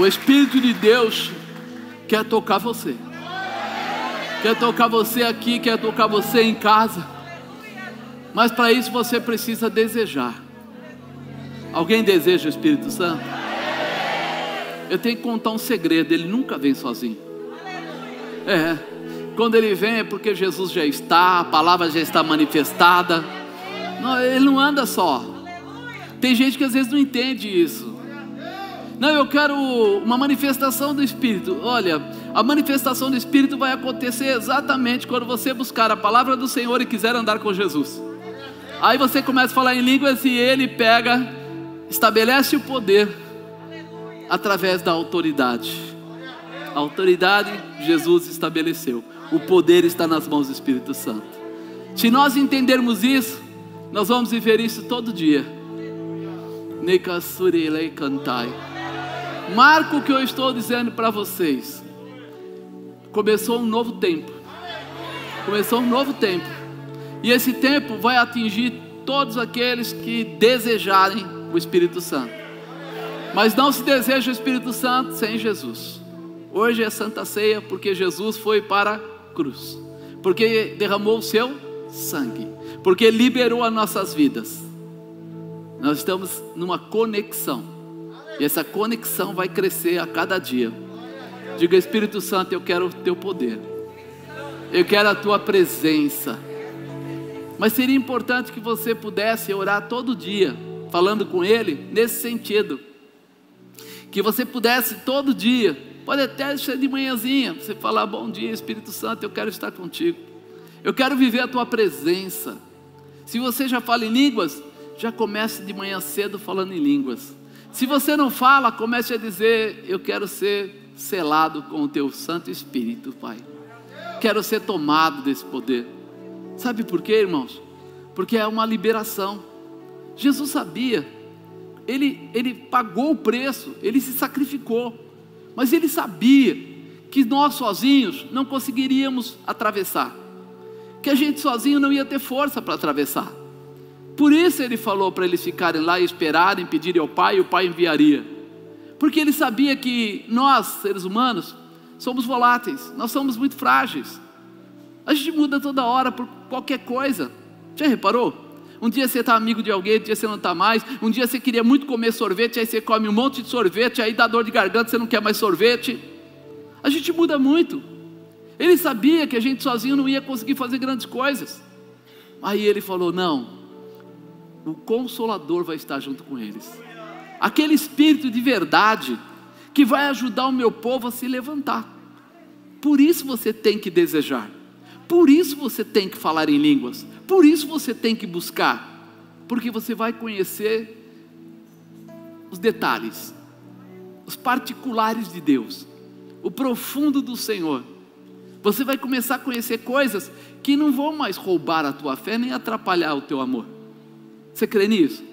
O Espírito de Deus quer tocar você. Quer tocar você aqui, quer tocar você em casa. Mas para isso você precisa desejar. Alguém deseja o Espírito Santo? Eu tenho que contar um segredo: ele nunca vem sozinho. Quando ele vem é porque Jesus já está, a palavra já está manifestada. Não, ele não anda só. Tem gente que às vezes não entende isso. Não, eu quero uma manifestação do Espírito. Olha, a manifestação do Espírito vai acontecer exatamente quando você buscar a palavra do Senhor e quiser andar com Jesus. Aí você começa a falar em línguas e ele pega, estabelece o poder através da autoridade. A autoridade Jesus estabeleceu. O poder está nas mãos do Espírito Santo. Se nós entendermos isso, nós vamos viver isso todo dia. Marca o que eu estou dizendo para vocês. Começou um novo tempo. Começou um novo tempo. E esse tempo vai atingir todos aqueles que desejarem o Espírito Santo. Mas não se deseja o Espírito Santo sem Jesus. Hoje é Santa Ceia porque Jesus foi para a cruz, porque derramou o seu sangue, porque liberou as nossas vidas. Nós estamos numa conexão, e essa conexão vai crescer a cada dia. Diga: Espírito Santo, eu quero o teu poder, eu quero a tua presença. Mas seria importante que você pudesse orar todo dia, falando com ele nesse sentido, que você pudesse todo dia, pode até ser de manhãzinha, você falar: bom dia Espírito Santo, eu quero estar contigo, eu quero viver a tua presença. Se você já fala em línguas, já comece de manhã cedo falando em línguas. Se você não fala, comece a dizer: eu quero ser selado com o teu Santo Espírito, Pai, quero ser tomado desse poder. Sabe por quê, irmãos? Porque é uma liberação. Jesus sabia, ele pagou o preço, ele se sacrificou, mas ele sabia que nós sozinhos não conseguiríamos atravessar, que a gente sozinho não ia ter força para atravessar. Por isso ele falou para eles ficarem lá e esperarem, pedirem ao Pai, e o Pai enviaria. Porque ele sabia que nós, seres humanos, somos voláteis, nós somos muito frágeis. A gente muda toda hora por qualquer coisa. Já reparou? Um dia você está amigo de alguém, outro dia você não está mais. Um dia você queria muito comer sorvete, aí você come um monte de sorvete, aí dá dor de garganta, você não quer mais sorvete. A gente muda muito. Ele sabia que a gente sozinho não ia conseguir fazer grandes coisas. Aí ele falou: não, o Consolador vai estar junto com eles, aquele Espírito de verdade que vai ajudar o meu povo a se levantar. Por isso você tem que desejar, por isso você tem que falar em línguas, por isso você tem que buscar, porque você vai conhecer os detalhes, os particulares de Deus, o profundo do Senhor. Você vai começar a conhecer coisas que não vão mais roubar a tua fé, nem atrapalhar o teu amor. Você crê nisso?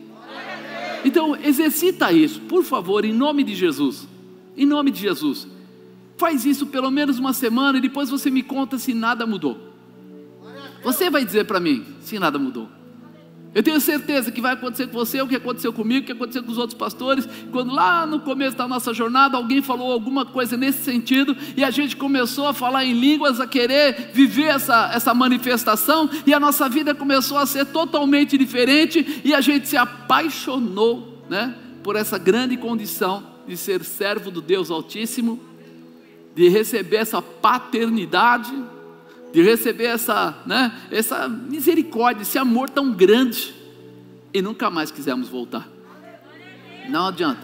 Então exercita isso, por favor, em nome de Jesus. Em nome de Jesus. Faz isso pelo menos uma semana, e depois você me conta se nada mudou. Você vai dizer para mim se nada mudou. Eu tenho certeza que vai acontecer com você o que aconteceu comigo, o que aconteceu com os outros pastores, quando lá no começo da nossa jornada alguém falou alguma coisa nesse sentido, e a gente começou a falar em línguas, a querer viver essa manifestação, e a nossa vida começou a ser totalmente diferente, e a gente se apaixonou, né, por essa grande condição de ser servo do Deus Altíssimo, de receber essa paternidade, de receber essa misericórdia, esse amor tão grande, e nunca mais quisemos voltar. Não adianta,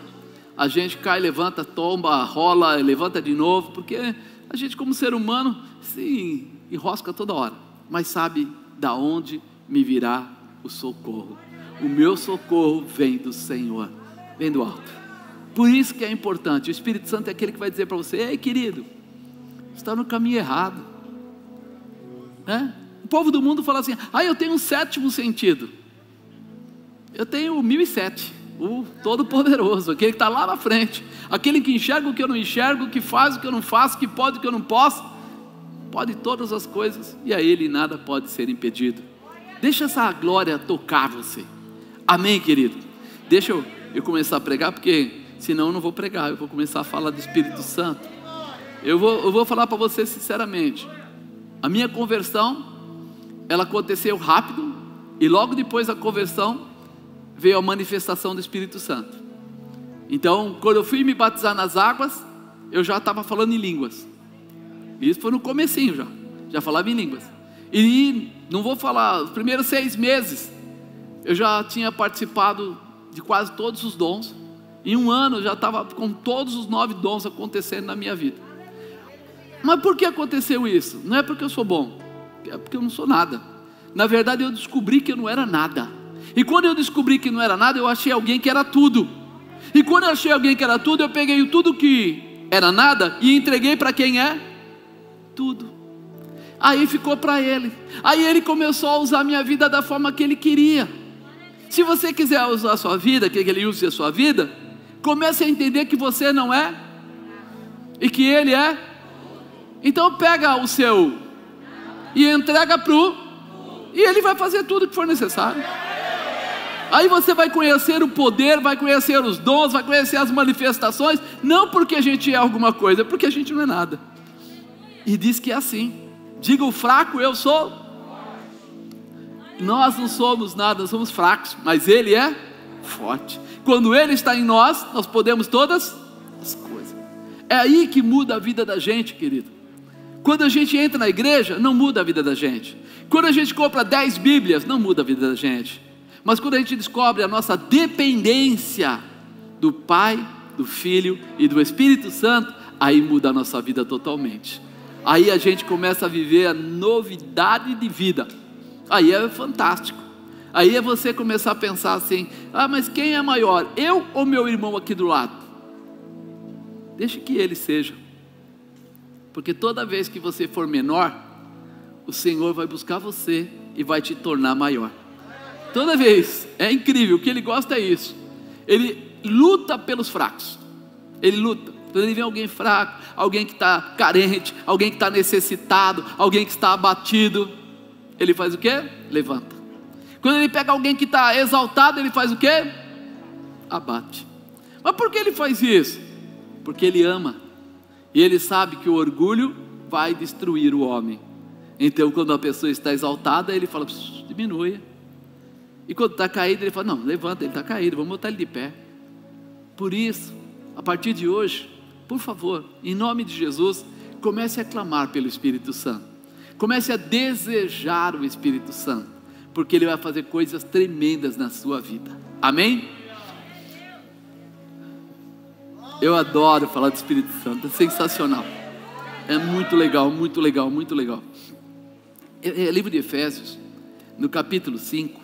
a gente cai, levanta, tomba, rola, levanta de novo, porque a gente, como ser humano, se enrosca toda hora, mas sabe da onde me virá o socorro. O meu socorro vem do Senhor, vem do alto. Por isso que é importante, o Espírito Santo é aquele que vai dizer para você: ei querido, você está no caminho errado. O povo do mundo fala assim: eu tenho um sétimo sentido, eu tenho o 1007, o Todo-Poderoso, aquele que está lá na frente, aquele que enxerga o que eu não enxergo, que faz o que eu não faço, que pode o que eu não posso, pode todas as coisas, e a Ele nada pode ser impedido. Deixa essa glória tocar você. Amém, querido? Deixa eu começar a pregar, porque senão eu não vou pregar, eu vou começar a falar do Espírito Santo. Eu vou falar para você sinceramente, a minha conversão, ela aconteceu rápido, e logo depois da conversão, veio a manifestação do Espírito Santo. Então, quando eu fui me batizar nas águas, eu já estava falando em línguas. Isso foi no comecinho já falava em línguas. E não vou falar, os primeiros 6 meses, eu já tinha participado de quase todos os dons. Em 1 ano, eu já estava com todos os 9 dons acontecendo na minha vida. Mas por que aconteceu isso? Não é porque eu sou bom, é porque eu não sou nada. Na verdade, eu descobri que eu não era nada. E quando eu descobri que não era nada, eu achei alguém que era tudo. E quando eu achei alguém que era tudo, eu peguei tudo que era nada e entreguei para quem é tudo. Aí ficou para ele. Aí ele começou a usar a minha vida da forma que ele queria. Se você quiser usar a sua vida, que ele use a sua vida, comece a entender que você não é e que ele é. Então pega o seu e entrega e ele vai fazer tudo que for necessário. Aí você vai conhecer o poder, vai conhecer os dons, vai conhecer as manifestações, não porque a gente é alguma coisa, é porque a gente não é nada. E diz que é assim. Diga o fraco, eu sou. Nós não somos nada, nós somos fracos, mas ele é forte. Quando ele está em nós, nós podemos todas as coisas. É aí que muda a vida da gente, querido. Quando a gente entra na igreja, não muda a vida da gente. Quando a gente compra 10 Bíblias, não muda a vida da gente. Mas quando a gente descobre a nossa dependência do Pai, do Filho e do Espírito Santo, aí muda a nossa vida totalmente. Aí a gente começa a viver a novidade de vida. Aí é fantástico. Aí é você começar a pensar assim: ah, mas quem é maior, eu ou meu irmão aqui do lado? Deixe que ele seja. Porque toda vez que você for menor, o Senhor vai buscar você e vai te tornar maior. Toda vez. É incrível, o que ele gosta é isso. Ele luta pelos fracos. Ele luta. Quando ele vê alguém fraco, alguém que está carente, alguém que está necessitado, alguém que está abatido, ele faz o quê? Levanta. Quando ele pega alguém que está exaltado, ele faz o quê? Abate. Mas por que ele faz isso? Porque ele ama. E ele sabe que o orgulho vai destruir o homem. Então quando a pessoa está exaltada, ele fala: diminui. E quando está caído, ele fala: não, levanta, ele está caído, vamos botar ele de pé. Por isso, a partir de hoje, por favor, em nome de Jesus, comece a clamar pelo Espírito Santo. Comece a desejar o Espírito Santo, porque ele vai fazer coisas tremendas na sua vida. Amém? Eu adoro falar do Espírito Santo, é sensacional. É muito legal, muito legal, muito legal. É livro de Efésios, no capítulo 5,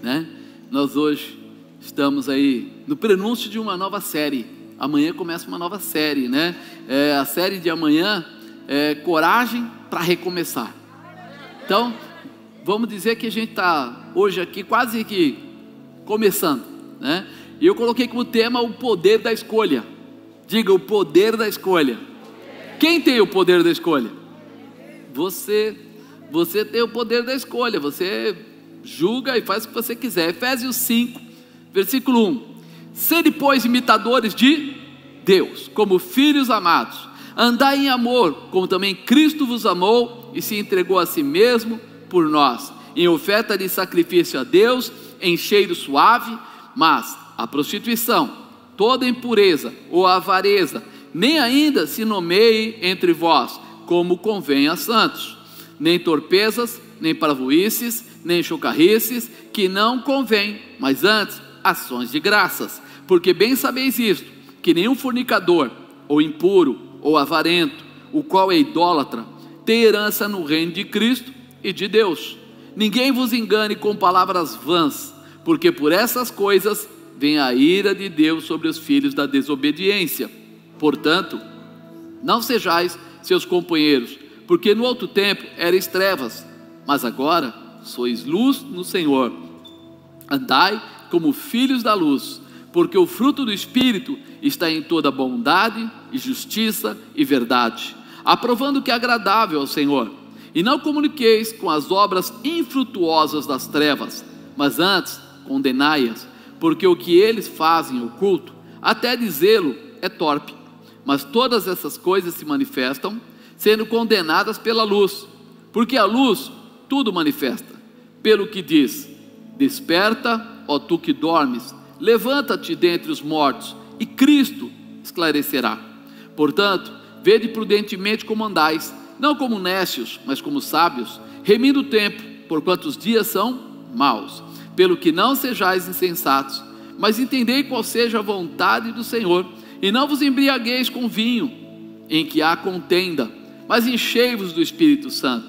né? Nós hoje estamos aí no prenúncio de uma nova série. Amanhã começa uma nova série, né? A série de amanhã é Coragem para Recomeçar. Então, vamos dizer que a gente está hoje aqui quase que começando, né? E eu coloquei como tema o poder da escolha. Diga, o poder da escolha. Quem tem o poder da escolha? Você tem o poder da escolha. Você julga e faz o que você quiser. Efésios 5, versículo 1. Sede, pois, imitadores de Deus, como filhos amados. Andai em amor, como também Cristo vos amou e se entregou a si mesmo por nós, em oferta de sacrifício a Deus, em cheiro suave. Mas a prostituição, toda impureza ou avareza, nem ainda se nomeie entre vós, como convém a santos. Nem torpezas, nem parvoíces, nem chocarrices, que não convém, mas antes ações de graças. Porque bem sabeis isto, que nenhum fornicador, ou impuro, ou avarento, o qual é idólatra, tem herança no reino de Cristo e de Deus. Ninguém vos engane com palavras vãs, porque por essas coisas vem a ira de Deus sobre os filhos da desobediência. Portanto, não sejais seus companheiros, porque no outro tempo erais trevas, mas agora sois luz no Senhor. Andai como filhos da luz, porque o fruto do Espírito está em toda bondade e justiça e verdade, aprovando o que é agradável ao Senhor. E não comuniqueis com as obras infrutuosas das trevas, mas antes condenai-as, porque o que eles fazem oculto, até dizê-lo é torpe. Mas todas essas coisas se manifestam, sendo condenadas pela luz, porque a luz tudo manifesta. Pelo que diz: desperta, ó tu que dormes, levanta-te dentre os mortos, e Cristo esclarecerá. Portanto, vede prudentemente como andais, não como necios, mas como sábios, remindo o tempo, porquanto os dias são maus. Pelo que não sejais insensatos, mas entendei qual seja a vontade do Senhor, e não vos embriagueis com vinho, em que há contenda, mas enchei-vos do Espírito Santo,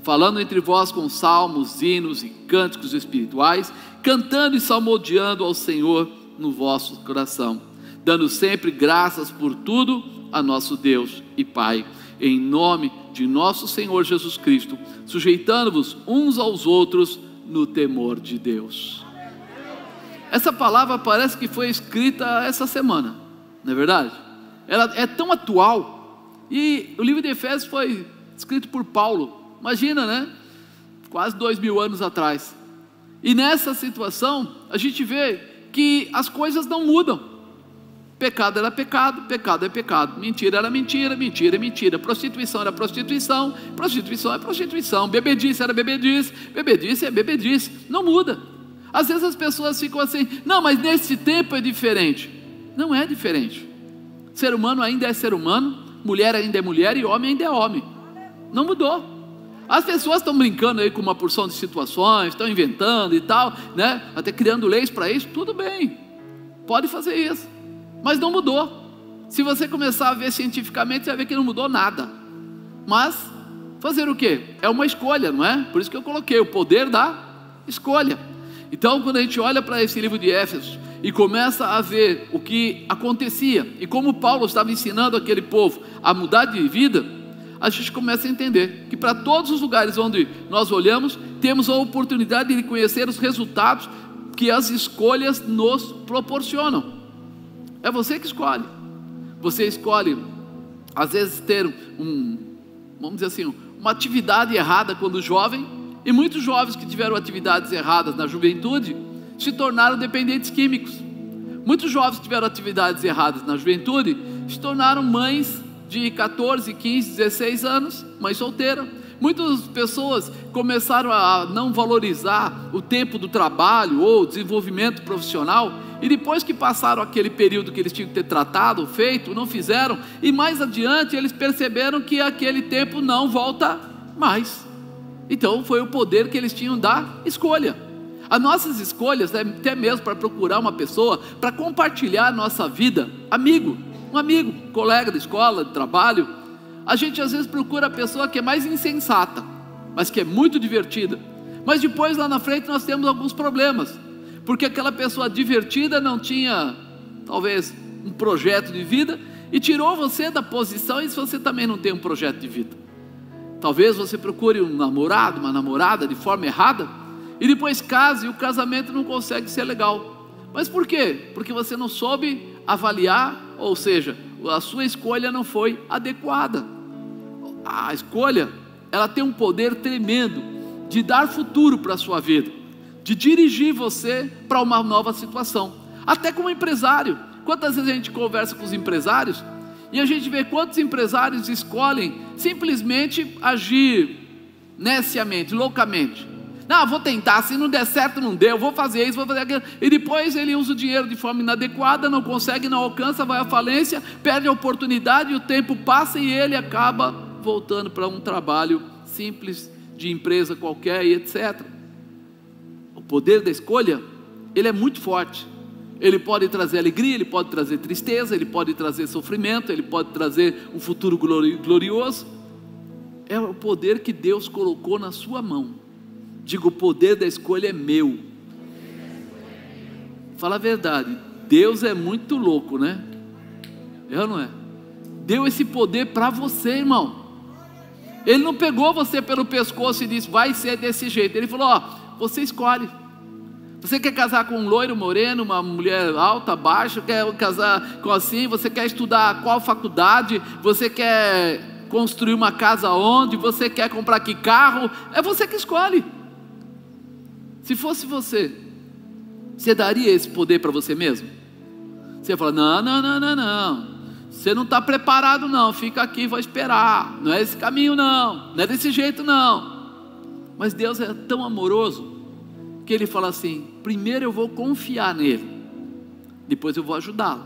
falando entre vós com salmos, hinos e cânticos espirituais, cantando e salmodiando ao Senhor no vosso coração, dando sempre graças por tudo a nosso Deus e Pai, em nome de nosso Senhor Jesus Cristo, sujeitando-vos uns aos outros no temor de Deus. Essa palavra parece que foi escrita essa semana, não é verdade? Ela é tão atual, e o livro de Efésios foi escrito por Paulo, imagina, né? Quase 2000 anos atrás. E nessa situação a gente vê que as coisas não mudam. Pecado era pecado, pecado é pecado, mentira era mentira, mentira é mentira, prostituição era prostituição, prostituição é prostituição, bebedice era bebedice, bebedice é bebedice, não muda. Às vezes as pessoas ficam assim: não, mas nesse tempo é diferente. Não é diferente. Ser humano ainda é ser humano, mulher ainda é mulher e homem ainda é homem. Não mudou. As pessoas estão brincando aí com uma porção de situações, estão inventando e tal, né? Até criando leis para isso, tudo bem, pode fazer isso, mas não mudou. Se você começar a ver cientificamente, você vai ver que não mudou nada. Mas fazer o quê? É uma escolha, não é? Por isso que eu coloquei o poder da escolha. Então, quando a gente olha para esse livro de Éfesos e começa a ver o que acontecia e como Paulo estava ensinando aquele povo a mudar de vida, a gente começa a entender que para todos os lugares onde nós olhamos, temos a oportunidade de conhecer os resultados que as escolhas nos proporcionam. É você que escolhe. Você escolhe, às vezes, ter vamos dizer assim, uma atividade errada quando jovem, e muitos jovens que tiveram atividades erradas na juventude se tornaram dependentes químicos. Muitos jovens que tiveram atividades erradas na juventude se tornaram mães de 14, 15, 16 anos, mãe solteira. Muitas pessoas começaram a não valorizar o tempo do trabalho ou desenvolvimento profissional, e depois que passaram aquele período que eles tinham que ter tratado, feito, não fizeram, e mais adiante eles perceberam que aquele tempo não volta mais. Então foi o poder que eles tinham da escolha. As nossas escolhas, até mesmo para procurar uma pessoa para compartilhar a nossa vida, um amigo, colega de escola, de trabalho, a gente às vezes procura a pessoa que é mais insensata, mas que é muito divertida. Mas depois lá na frente nós temos alguns problemas, porque aquela pessoa divertida não tinha, talvez, um projeto de vida, e tirou você da posição, e você também não tem um projeto de vida. Talvez você procure um namorado, uma namorada de forma errada, e depois case, e o casamento não consegue ser legal. Mas por quê? Porque você não soube avaliar, ou seja, a sua escolha não foi adequada. A escolha, ela tem um poder tremendo de dar futuro para a sua vida, de dirigir você para uma nova situação. Até como empresário, quantas vezes a gente conversa com os empresários e a gente vê quantos empresários escolhem simplesmente agir neciamente, loucamente. Não, vou tentar, se não der certo não deu, vou fazer isso, vou fazer aquilo, e depois ele usa o dinheiro de forma inadequada, não consegue, não alcança, vai à falência, perde a oportunidade, e o tempo passa e ele acaba voltando para um trabalho simples de empresa qualquer e etc. O poder da escolha, ele é muito forte. Ele pode trazer alegria, ele pode trazer tristeza, ele pode trazer sofrimento, ele pode trazer um futuro glorioso. É o poder que Deus colocou na sua mão. Digo, o poder da escolha é meu. Fala a verdade, Deus é muito louco, né? É ou não é? Deu esse poder para você, irmão. Ele não pegou você pelo pescoço e disse, vai ser desse jeito. Ele falou, ó, você escolhe. Você quer casar com um loiro, moreno, uma mulher alta, baixa, quer casar com assim, você quer estudar qual faculdade, você quer construir uma casa onde, você quer comprar que carro, é você que escolhe. Se fosse você, você daria esse poder para você mesmo? Você fala: não, você não está preparado não, fica aqui, vou esperar, não é esse caminho não é desse jeito não. Mas Deus é tão amoroso que Ele fala assim: primeiro eu vou confiar nele, depois eu vou ajudá-lo,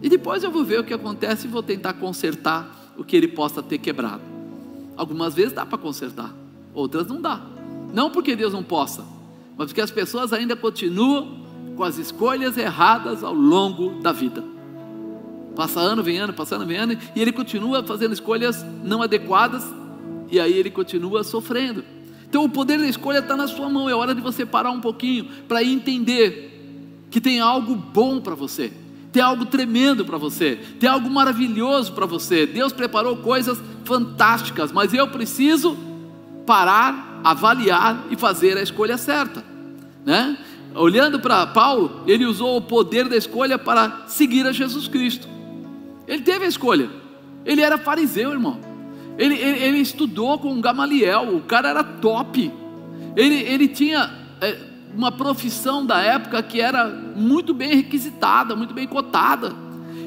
e depois eu vou ver o que acontece e vou tentar consertar o que ele possa ter quebrado. Algumas vezes dá para consertar, outras não dá, não porque Deus não possa, mas porque as pessoas ainda continuam com as escolhas erradas ao longo da vida. Passa ano, vem ano, e ele continua fazendo escolhas não adequadas, e aí ele continua sofrendo. Então o poder da escolha está na sua mão. É hora de você parar um pouquinho para entender que tem algo bom para você, tem algo tremendo para você, tem algo maravilhoso para você. Deus preparou coisas fantásticas, mas eu preciso parar, avaliar e fazer a escolha certa, né? Olhando para Paulo, ele usou o poder da escolha para seguir a Jesus Cristo. Ele teve a escolha. Ele era fariseu, irmão. Ele estudou com Gamaliel. O cara era top. Ele tinha uma profissão da época que era muito bem requisitada, muito bem cotada.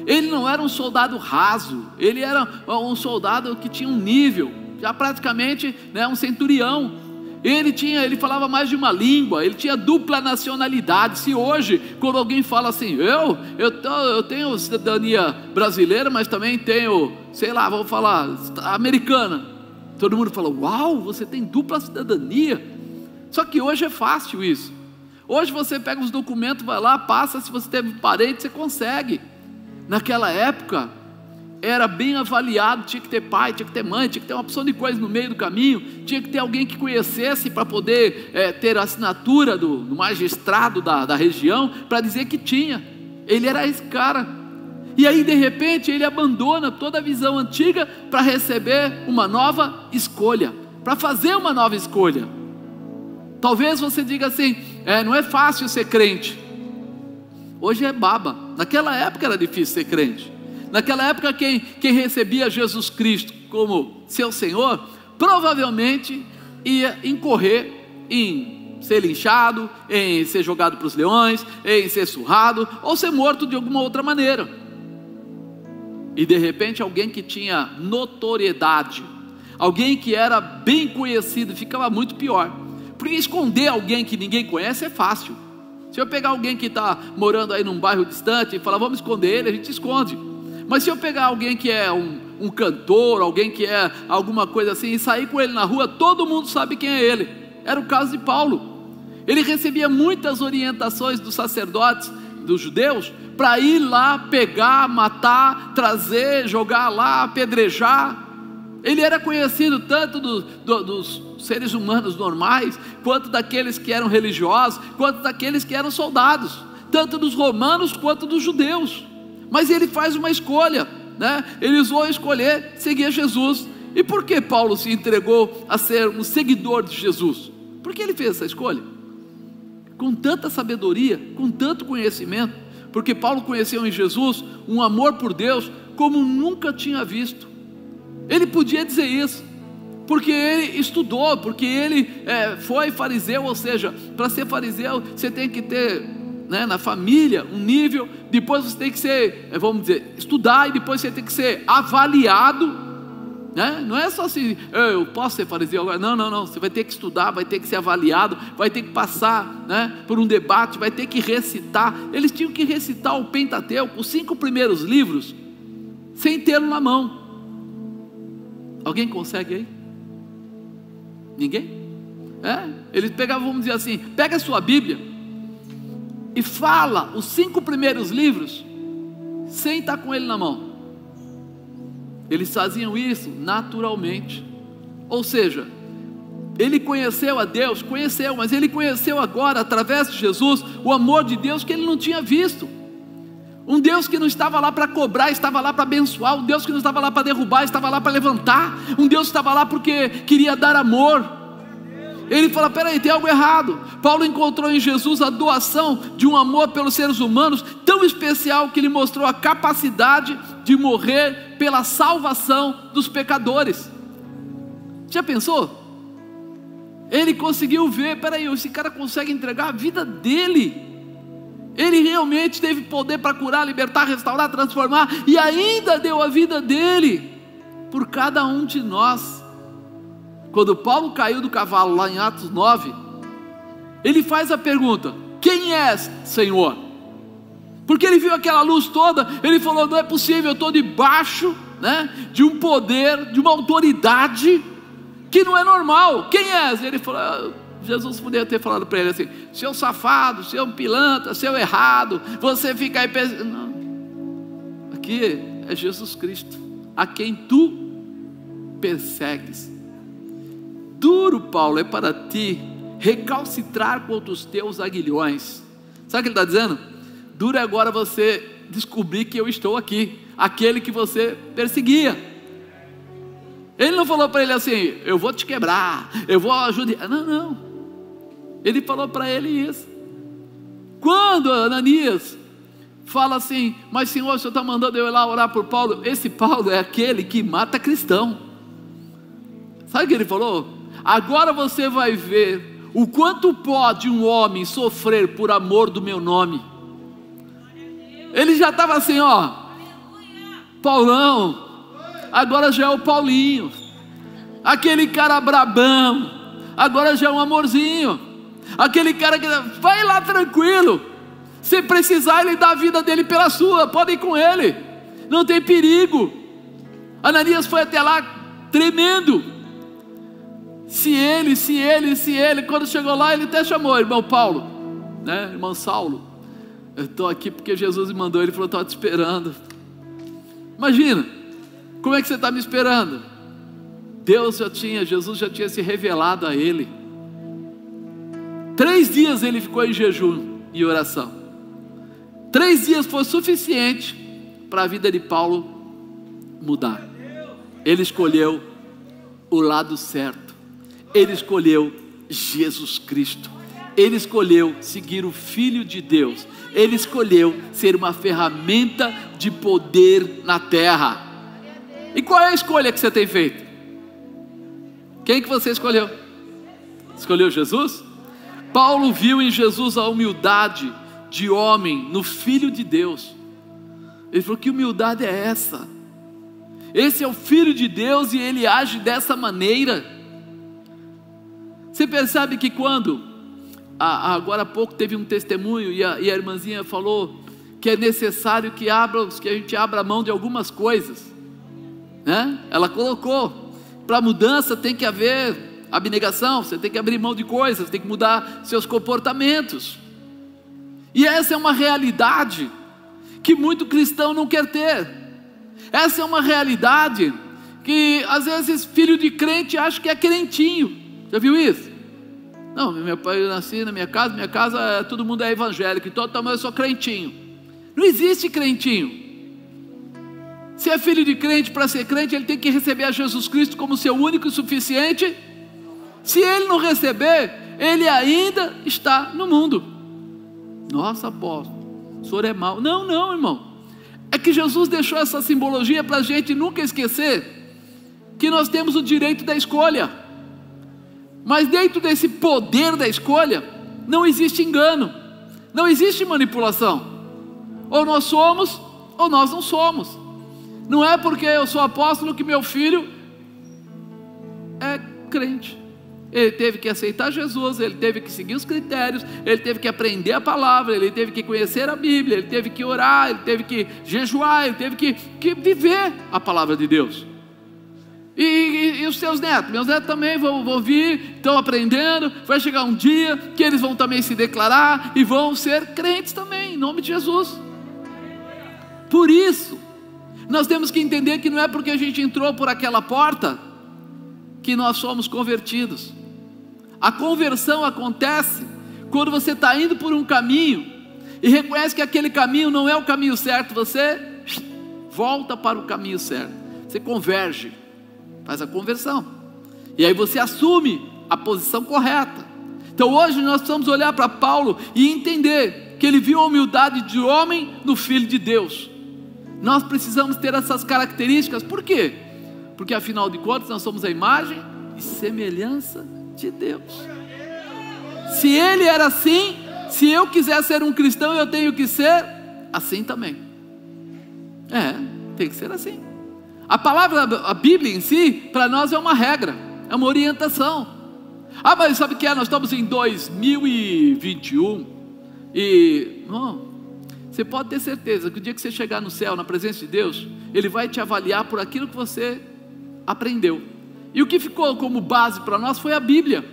Ele não era um soldado raso. Ele era um soldado que tinha um nível, já praticamente, né, um centurião. Ele falava mais de uma língua, ele tinha dupla nacionalidade. Se hoje, quando alguém fala assim: eu tenho cidadania brasileira, mas também tenho, sei lá, vamos falar, americana, todo mundo fala: uau, você tem dupla cidadania. Só que hoje é fácil isso. Hoje você pega os documentos, vai lá, passa, se você teve parente, você consegue. Naquela época era bem avaliado, tinha que ter pai, tinha que ter mãe, tinha que ter uma opção de coisas no meio do caminho, tinha que ter alguém que conhecesse para poder ter a assinatura do magistrado da região, para dizer que tinha. Ele era esse cara. E aí de repente ele abandona toda a visão antiga para receber uma nova escolha, para fazer uma nova escolha. Talvez você diga assim: não é fácil ser crente. Hoje é baba. Naquela época era difícil ser crente. Naquela época quem recebia Jesus Cristo como seu Senhor, provavelmente ia incorrer em ser linchado, em ser jogado para os leões, em ser surrado, ou ser morto de alguma outra maneira. E de repente alguém que tinha notoriedade, alguém que era bem conhecido, ficava muito pior. Porque esconder alguém que ninguém conhece é fácil. Se eu pegar alguém que está morando aí num bairro distante e falar: vamos esconder ele, a gente esconde. Mas se eu pegar alguém que é um cantor, alguém que é alguma coisa assim, e sair com ele na rua, todo mundo sabe quem é ele. Era o caso de Paulo. Ele recebia muitas orientações dos sacerdotes, dos judeus, para ir lá, pegar, matar, trazer, jogar lá, apedrejar. Ele era conhecido tanto dos seres humanos normais, quanto daqueles que eram religiosos, quanto daqueles que eram soldados, tanto dos romanos quanto dos judeus. Mas ele faz uma escolha, né? Ele usou escolher seguir Jesus. E por que Paulo se entregou a ser um seguidor de Jesus? Por que ele fez essa escolha? Com tanta sabedoria, com tanto conhecimento. Porque Paulo conheceu em Jesus um amor por Deus como nunca tinha visto. Ele podia dizer isso, porque ele estudou, porque ele foi fariseu. Ou seja, para ser fariseu você tem que ter, né, na família um nível, depois você tem que ser, vamos dizer, estudar, e depois você tem que ser avaliado, né? Não é só assim: eu posso ser fariseu agora. Não, você vai ter que estudar, vai ter que ser avaliado, vai ter que passar, né, por um debate, vai ter que recitar. Eles tinham que recitar o Pentateuco, os 5 primeiros livros, sem tê-lo na mão. Alguém consegue aí? Ninguém? Eles pegavam, vamos dizer assim, pega a sua Bíblia e fala os 5 primeiros livros sem estar com ele na mão. Eles faziam isso naturalmente. Ou seja, ele conheceu a Deus, mas ele conheceu agora, através de Jesus, o amor de Deus que ele não tinha visto. Um Deus que não estava lá para cobrar, estava lá para abençoar. Um Deus que não estava lá para derrubar, estava lá para levantar. Um Deus que estava lá porque queria dar amor. Ele fala: peraí, tem algo errado. Paulo encontrou em Jesus a doação de um amor pelos seres humanos tão especial, que ele mostrou a capacidade de morrer pela salvação dos pecadores. Já pensou? Ele conseguiu ver: peraí, esse cara consegue entregar a vida dele. Ele realmente teve poder para curar, libertar, restaurar, transformar, e ainda deu a vida dele por cada um de nós. Quando Paulo caiu do cavalo lá em Atos 9, ele faz a pergunta: quem és, Senhor? Porque ele viu aquela luz toda, ele falou: não é possível, eu estou debaixo, de um poder, de uma autoridade que não é normal. Quem és? Ele falou: Jesus poderia ter falado para ele assim: seu safado, seu pilantra, seu errado, você fica aí pensando. Não, aqui é Jesus Cristo, a quem tu persegues. Duro, Paulo, é para ti recalcitrar contra os teus aguilhões. Sabe o que ele está dizendo? Duro é agora você descobrir que eu estou aqui, aquele que você perseguia. Ele não falou para ele assim: eu vou te quebrar, eu vou ajudar. Não. Ele falou para ele isso. Quando Ananias fala assim: mas Senhor, o Senhor está mandando eu ir lá orar por Paulo. Esse Paulo é aquele que mata cristão. Sabe o que ele falou? Agora você vai ver o quanto pode um homem sofrer por amor do meu nome. Ele já estava assim, Paulão, agora já é o Paulinho, aquele cara brabão, agora já é um amorzinho, aquele cara que vai lá tranquilo, se precisar ele dá a vida dele pela sua, pode ir com ele, não tem perigo. Ananias foi até lá tremendo. Se ele, quando chegou lá, ele até chamou irmão Paulo, irmão Saulo, eu estou aqui porque Jesus me mandou. Ele falou: estou te esperando. Imagina, como é que você está me esperando? Jesus já tinha se revelado a ele. 3 dias ele ficou em jejum e oração. 3 dias foi suficiente para a vida de Paulo mudar. Ele escolheu o lado certo. Ele escolheu Jesus Cristo. Ele escolheu seguir o Filho de Deus. Ele escolheu ser uma ferramenta de poder na terra. E qual é a escolha que você tem feito? Quem que você escolheu? Escolheu Jesus? Paulo viu em Jesus a humildade de homem no Filho de Deus. Ele falou: que humildade é essa? Esse é o Filho de Deus e ele age dessa maneira. Você percebe que quando agora há pouco teve um testemunho e a irmãzinha falou que é necessário que a gente abra mão de algumas coisas, Ela colocou: para mudança tem que haver abnegação, você tem que abrir mão de coisas, tem que mudar seus comportamentos. E essa é uma realidade que muito cristão não quer ter. Essa é uma realidade que às vezes filho de crente acha que é crentinho. Já viu isso? Não, meu pai, eu nasci na minha casa todo mundo é evangélico, então eu sou crentinho. Não existe crentinho. Se é filho de crente, para ser crente ele tem que receber a Jesus Cristo como seu único e suficiente. Se ele não receber, ele ainda está no mundo. Nossa, apóstolo, o senhor é mau. Não, irmão. É que Jesus deixou essa simbologia para a gente nunca esquecer que nós temos o direito da escolha. Mas dentro desse poder da escolha, não existe engano, não existe manipulação. Ou nós somos, ou nós não somos. Não é porque eu sou apóstolo que meu filho é crente. Ele teve que aceitar Jesus, ele teve que seguir os critérios, ele teve que aprender a palavra, ele teve que conhecer a Bíblia, ele teve que orar, ele teve que jejuar, ele teve que viver a palavra de Deus. E os seus netos? Meus netos também vão vir, estão aprendendo. Vai chegar um dia que eles vão também se declarar e vão ser crentes também, em nome de Jesus. Por isso, nós temos que entender que não é porque a gente entrou por aquela porta que nós somos convertidos. A conversão acontece quando você está indo por um caminho e reconhece que aquele caminho não é o caminho certo. Você volta para o caminho certo, você converge, faz a conversão, e aí você assume a posição correta. Então hoje nós precisamos olhar para Paulo e entender que ele viu a humildade de homem no Filho de Deus. Nós precisamos ter essas características. Por quê? Porque afinal de contas nós somos a imagem e semelhança de Deus. Se ele era assim, se eu quiser ser um cristão, eu tenho que ser assim também. Tem que ser assim. A Bíblia em si, para nós é uma regra, é uma orientação. Mas sabe o que é? Nós estamos em 2021 e você pode ter certeza que o dia que você chegar no céu, na presença de Deus, Ele vai te avaliar por aquilo que você aprendeu. E o que ficou como base para nós foi a Bíblia.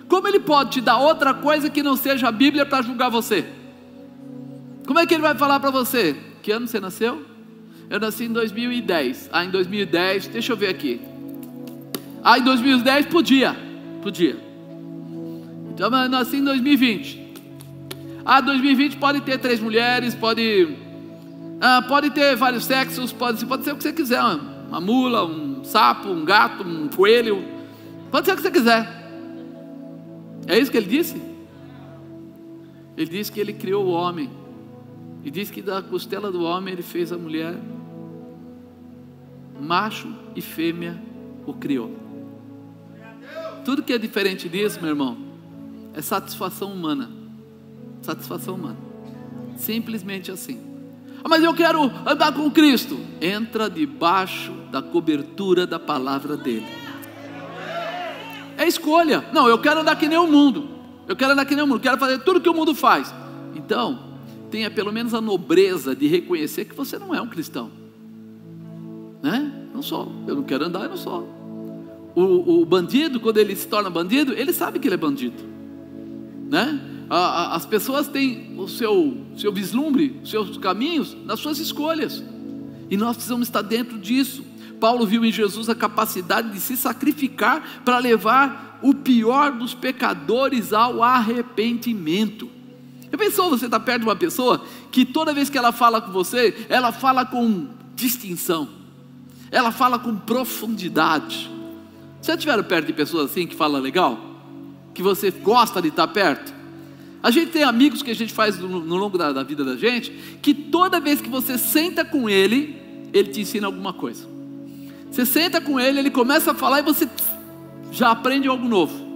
Como Ele pode te dar outra coisa que não seja a Bíblia para julgar você? Como é que Ele vai falar para você? Que ano você nasceu? Eu nasci em 2010. Em 2010, deixa eu ver aqui. Em 2010 podia. Então eu nasci em 2020. 2020 pode ter 3 mulheres, pode ter vários sexos, pode ser o que você quiser, uma mula, um sapo, um gato, um coelho, pode ser o que você quiser. É isso que Ele disse? Ele disse que Ele criou o homem, e disse que da costela do homem Ele fez a mulher, macho e fêmea o criou. Tudo que é diferente disso, meu irmão, é satisfação humana. Simplesmente assim. Mas eu quero andar com Cristo. Entra debaixo da cobertura da palavra dele. É escolha. Não, eu quero andar que nem o mundo. Quero fazer tudo que o mundo faz. Então, tenha pelo menos a nobreza de reconhecer que você não é um cristão, né? Não sou. Eu não quero andar, eu não sou. O bandido, quando ele se torna bandido, ele sabe que ele é bandido, né? As pessoas têm o seu vislumbre, os seus caminhos nas suas escolhas, e nós precisamos estar dentro disso. Paulo viu em Jesus a capacidade de se sacrificar para levar o pior dos pecadores ao arrependimento. Já pensou você estar perto de uma pessoa que toda vez que ela fala com você, ela fala com distinção, ela fala com profundidade? Já estiveram perto de pessoas assim que falam legal? Que você gosta de estar perto? A gente tem amigos que a gente faz no longo da vida da gente, que toda vez que você senta com ele, ele te ensina alguma coisa. Você senta com ele, ele começa a falar e você já aprende algo novo.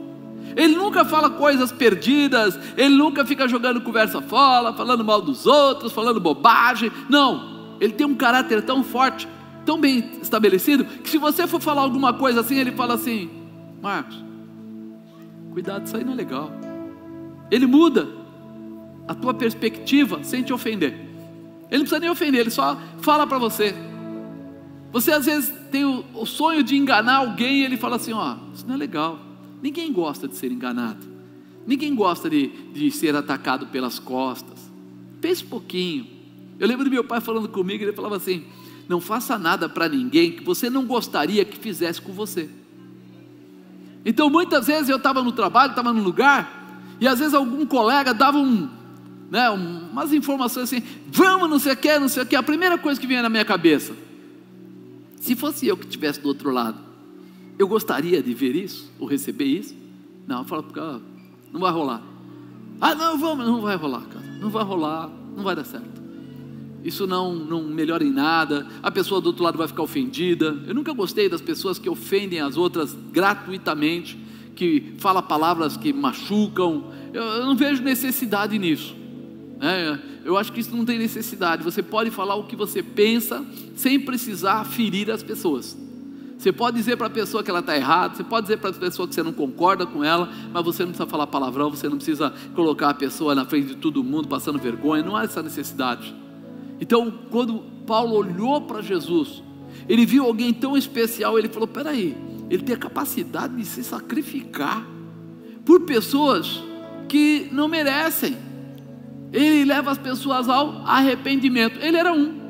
Ele nunca fala coisas perdidas, ele nunca fica jogando conversa fora, falando mal dos outros, falando bobagem. Não, ele tem um caráter tão forte, tão bem estabelecido, que se você for falar alguma coisa assim, ele fala assim: Marcos, cuidado, isso aí não é legal. Ele muda a tua perspectiva sem te ofender. Ele não precisa nem ofender, ele só fala para você. Você às vezes tem o sonho de enganar alguém e ele fala assim: isso não é legal. Ninguém gosta de ser enganado. Ninguém gosta de ser atacado pelas costas. Pense um pouquinho. Eu lembro do meu pai falando comigo, ele falava assim: não faça nada para ninguém que você não gostaria que fizesse com você. Então muitas vezes eu estava no trabalho, estava num lugar, e às vezes algum colega dava umas informações assim: vamos, não sei o que. A primeira coisa que vinha na minha cabeça: se fosse eu que estivesse do outro lado, eu gostaria de ver isso, ou receber isso? Não, eu falo, não vai rolar. Não vai rolar, cara. Não vai rolar, não vai dar certo. Isso não melhora em nada, a pessoa do outro lado vai ficar ofendida. Eu nunca gostei das pessoas que ofendem as outras gratuitamente, que falam palavras que machucam. Eu não vejo necessidade nisso, né? Eu acho que isso não tem necessidade. Você pode falar o que você pensa, sem precisar ferir as pessoas. Você pode dizer para a pessoa que ela está errada, você pode dizer para a pessoa que você não concorda com ela, mas você não precisa falar palavrão, você não precisa colocar a pessoa na frente de todo mundo, passando vergonha. Não há essa necessidade. Então, quando Paulo olhou para Jesus, ele viu alguém tão especial, ele falou: peraí, ele tem a capacidade de se sacrificar por pessoas que não merecem. Ele leva as pessoas ao arrependimento. Ele era um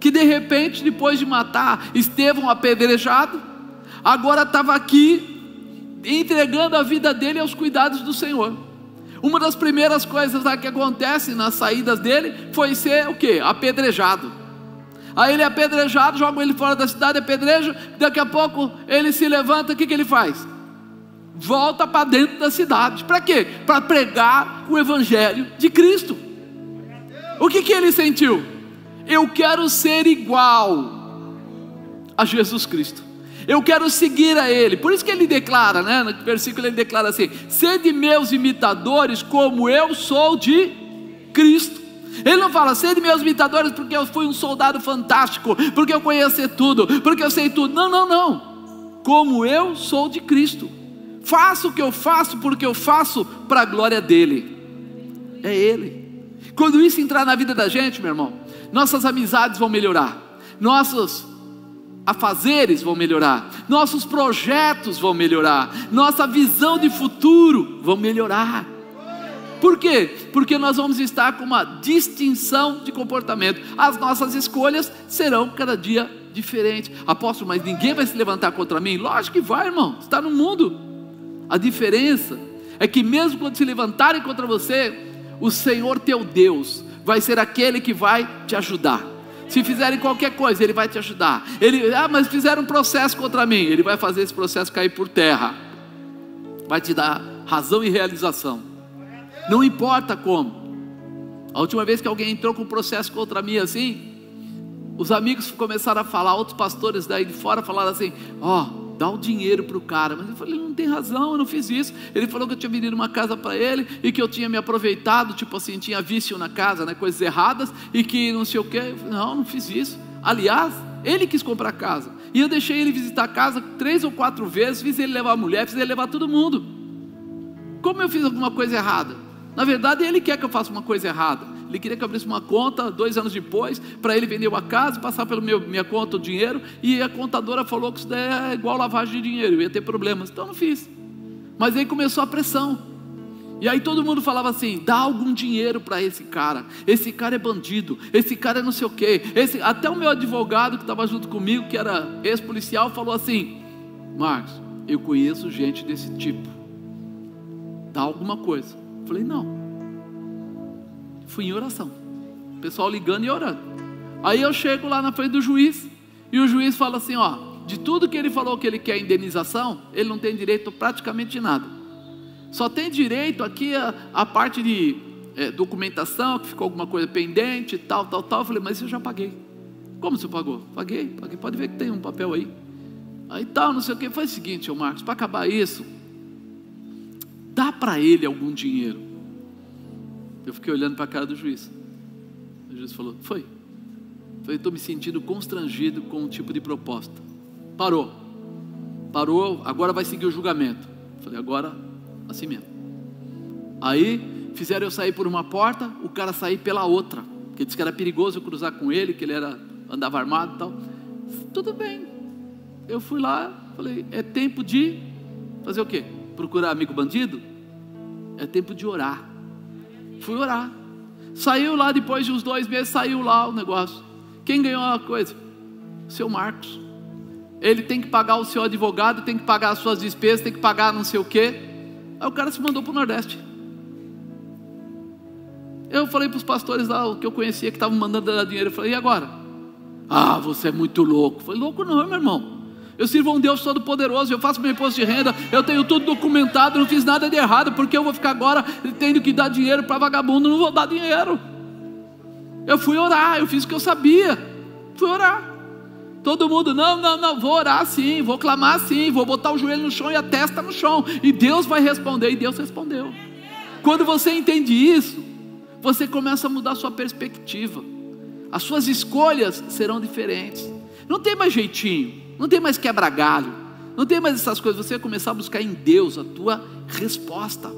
que de repente, depois de matar Estevão apedrejado, agora estava aqui entregando a vida dele aos cuidados do Senhor. Uma das primeiras coisas que acontece nas saídas dele foi ser o quê? Apedrejado. Aí ele é apedrejado, jogam ele fora da cidade, apedreja, daqui a pouco ele se levanta, o que ele faz? Volta para dentro da cidade. Para quê? Para pregar o evangelho de Cristo. O que ele sentiu? Eu quero ser igual a Jesus Cristo. Eu quero seguir a Ele. Por isso que ele declara, né? No versículo ele declara assim: sede meus imitadores como eu sou de Cristo. Ele não fala, sede meus imitadores porque eu fui um soldado fantástico, porque eu conheço tudo, porque eu sei tudo. Não, não, não. Como eu sou de Cristo. Faço o que eu faço porque eu faço para a glória dEle. É Ele. Quando isso entrar na vida da gente, meu irmão, nossas amizades vão melhorar, nossos afazeres vão melhorar, nossos projetos vão melhorar, nossa visão de futuro vão melhorar. Por quê? Porque nós vamos estar com uma distinção de comportamento. As nossas escolhas serão cada dia diferentes. Apóstolo, mas ninguém vai se levantar contra mim? Lógico que vai, irmão, você está no mundo. A diferença é que mesmo quando se levantarem contra você, o Senhor teu Deus vai ser aquele que vai te ajudar. Se fizerem qualquer coisa, Ele vai te ajudar. Mas fizeram um processo contra mim, Ele vai fazer esse processo cair por terra, vai te dar razão e realização. Não importa como. A última vez que alguém entrou com um processo contra mim assim, os amigos começaram a falar, outros pastores daí de fora falaram assim: dá o dinheiro para o cara. Mas eu falei, ele não tem razão, eu não fiz isso. Ele falou que eu tinha vendido uma casa para ele e que eu tinha me aproveitado, tipo assim, tinha vício na casa, né, coisas erradas, e que não sei o que. Eu falei, não fiz isso. Aliás, ele quis comprar a casa e eu deixei ele visitar a casa 3 ou 4 vezes, fiz ele levar a mulher, fiz ele levar todo mundo. Como eu fiz alguma coisa errada? Na verdade, ele quer que eu faça uma coisa errada. Ele queria que eu abrisse uma conta 2 anos depois, para ele vender uma casa, passar pela minha conta o dinheiro, e a contadora falou que isso daí é igual lavagem de dinheiro, eu ia ter problemas. Então eu não fiz. Mas aí começou a pressão, e aí todo mundo falava assim: dá algum dinheiro para esse cara é bandido, esse cara é não sei o quê. Até o meu advogado que estava junto comigo, que era ex-policial, falou assim: Marcos, eu conheço gente desse tipo, dá alguma coisa. Eu falei, não. Fui em oração, o pessoal ligando e orando. Aí eu chego lá na frente do juiz, e o juiz fala assim: de tudo que ele falou que ele quer indenização, ele não tem direito praticamente de nada. Só tem direito aqui a parte de documentação, que ficou alguma coisa pendente, tal. Eu falei, mas eu já paguei. Como você pagou? Paguei, pode ver que tem um papel aí. Aí tal, não sei o que. Foi o seguinte, ô Marcos, para acabar isso, dá para ele algum dinheiro. Eu fiquei olhando para a cara do juiz. O juiz falou, foi. Eu falei, estou me sentindo constrangido com um tipo de proposta. Parou, agora vai seguir o julgamento. Eu falei, agora, assim mesmo. Aí, fizeram eu sair por uma porta, o cara sair pela outra, porque disse que era perigoso eu cruzar com ele, que ele andava armado e tal. Tudo bem. Eu fui lá, falei, é tempo de fazer o quê? Procurar amigo bandido? É tempo de orar. Fui orar. Saiu lá depois de uns 2 meses, saiu lá o negócio. Quem ganhou a coisa? O seu Marcos. Ele tem que pagar o seu advogado, tem que pagar as suas despesas, tem que pagar não sei o quê. Aí o cara se mandou para o Nordeste. Eu falei para os pastores lá, o que eu conhecia, que estavam mandando dar dinheiro. Eu falei, e agora? Você é muito louco. Eu falei, louco não, meu irmão. Eu sirvo a um Deus todo poderoso, eu faço meu imposto de renda, eu tenho tudo documentado, não fiz nada de errado, porque eu vou ficar agora tendo que dar dinheiro para vagabundo? Não vou dar dinheiro. Eu fui orar, eu fiz o que eu sabia, fui orar. Todo mundo, não, vou orar sim, vou clamar sim, vou botar o joelho no chão e a testa no chão, e Deus vai responder. E Deus respondeu. Quando você entende isso, você começa a mudar a sua perspectiva, as suas escolhas serão diferentes. Não tem mais jeitinho, não tem mais quebra-galho, não tem mais essas coisas. Você vai começar a buscar em Deus a tua resposta.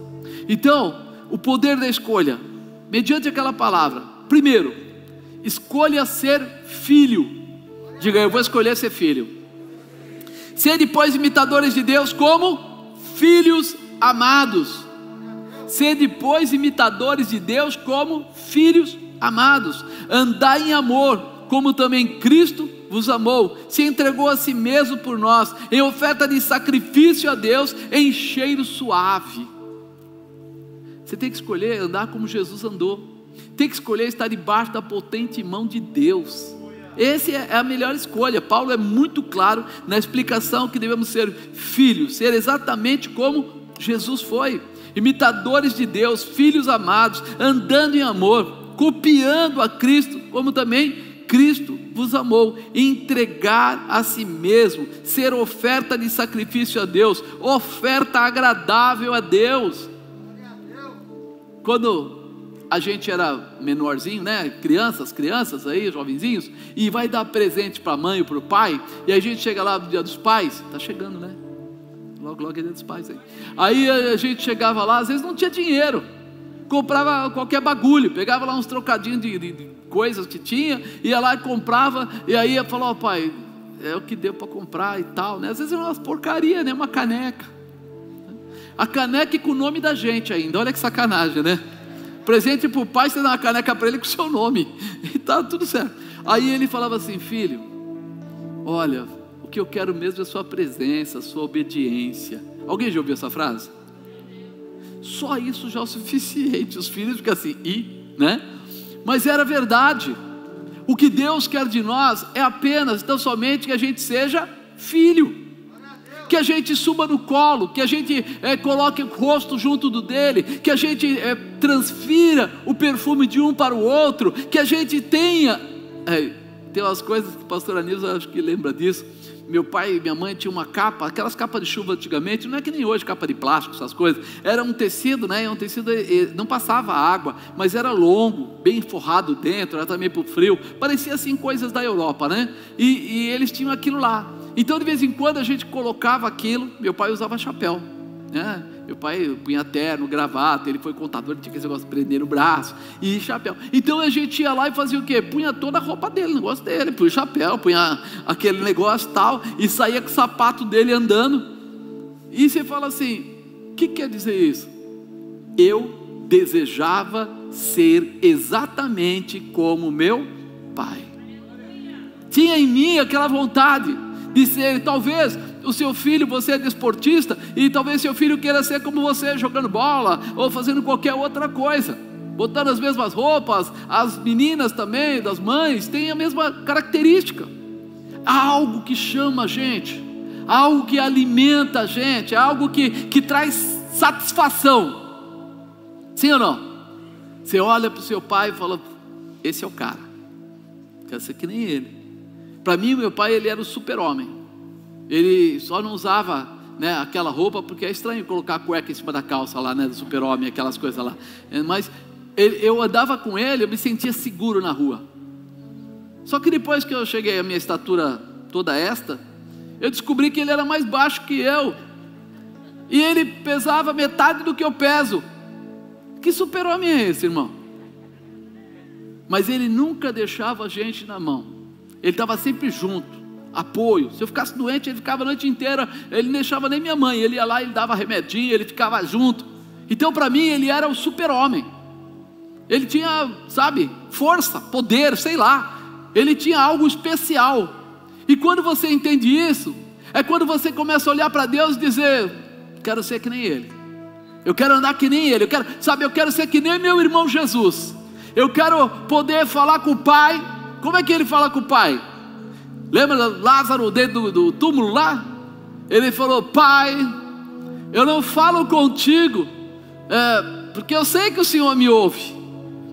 Então, o poder da escolha, mediante aquela palavra. Primeiro, escolha ser filho. Diga, eu vou escolher ser filho. Ser depois imitadores de Deus como filhos amados. Ser depois imitadores de Deus como filhos amados. Andar em amor, como também Cristo vos amou, se entregou a si mesmo por nós, em oferta de sacrifício a Deus, em cheiro suave. Você tem que escolher andar como Jesus andou, tem que escolher estar debaixo da potente mão de Deus. Essa é a melhor escolha. Paulo é muito claro na explicação que devemos ser filhos, ser exatamente como Jesus foi, imitadores de Deus, filhos amados, andando em amor, copiando a Cristo, como também Cristo vos amou. Entregar a si mesmo, ser oferta de sacrifício a Deus, oferta agradável a Deus. Quando a gente era menorzinho, né? Crianças aí, jovenzinhos, e vai dar presente para a mãe ou para o pai, e a gente chega lá no dia dos pais, tá chegando, né? Logo é dia dos pais aí. Aí a gente chegava lá, às vezes não tinha dinheiro, comprava qualquer bagulho, pegava lá uns trocadinhos de coisas que tinha, ia lá e comprava, e aí ia falar: ó pai, é o que deu para comprar e tal, né? Às vezes era umas porcaria, né? Uma caneca, a caneca e com o nome da gente ainda, olha que sacanagem, né? Presente para o pai, você dá uma caneca para ele com o seu nome, e tá tudo certo. Aí ele falava assim: filho, olha, o que eu quero mesmo é a sua presença, a sua obediência. Alguém já ouviu essa frase? Só isso já é o suficiente. Os filhos ficam assim, né? Mas era verdade. O que Deus quer de nós é apenas, tão somente, que a gente seja filho, que a gente suba no colo, que a gente coloque o rosto junto do dele, que a gente transfira o perfume de um para o outro, que a gente tenha... tem umas coisas que o pastor Anísio, acho que lembra disso. Meu pai e minha mãe tinham uma capa, aquelas capas de chuva antigamente, não é que nem hoje, capa de plástico, essas coisas. Era um tecido, né? Um tecido, não passava água, mas era longo, bem forrado dentro, era também para o frio. Parecia assim coisas da Europa, né? E eles tinham aquilo lá. Então de vez em quando a gente colocava aquilo. Meu pai usava chapéu, né? Meu pai punha terno, gravata, ele foi contador, tinha esse negócio de prender no braço, e chapéu. Então a gente ia lá e fazia o quê? Punha toda a roupa dele, o negócio dele, punha o chapéu, punha aquele negócio tal, e saía com o sapato dele andando. E você fala assim: o que quer dizer isso? Eu desejava ser exatamente como meu pai. Tinha em mim aquela vontade de ser. Talvez o seu filho, você é desportista, e talvez seu filho queira ser como você, jogando bola, ou fazendo qualquer outra coisa, botando as mesmas roupas. As meninas também, das mães, têm a mesma característica. Há algo que chama a gente, há algo que alimenta a gente, há algo que traz satisfação. Sim ou não? Você olha para o seu pai e fala: esse é o cara, quero ser que nem ele. Para mim, meu pai, ele era o super-homem. Ele só não usava, né, aquela roupa, porque é estranho colocar a cueca em cima da calça lá, né, do super-homem, aquelas coisas lá. Mas eu andava com ele, eu me sentia seguro na rua. Só que depois que eu cheguei à minha estatura toda esta, eu descobri que ele era mais baixo que eu, e ele pesava metade do que eu peso. Que super-homem é esse, irmão? Mas ele nunca deixava a gente na mão. Ele estava sempre junto, apoio. Se eu ficasse doente, ele ficava a noite inteira. Ele não deixava nem minha mãe. Ele ia lá, ele dava remedinho, ele ficava junto. Então para mim ele era o super-homem. Ele tinha, sabe, força, poder, sei lá. Ele tinha algo especial. E quando você entende isso, é quando você começa a olhar para Deus e dizer: quero ser que nem Ele. Eu quero andar que nem Ele. Eu quero ser que nem meu irmão Jesus. Eu quero poder falar com o Pai. Como é que ele fala com o pai? Lembra Lázaro dentro do túmulo lá? Ele falou: pai, eu não falo contigo porque eu sei que o Senhor me ouve,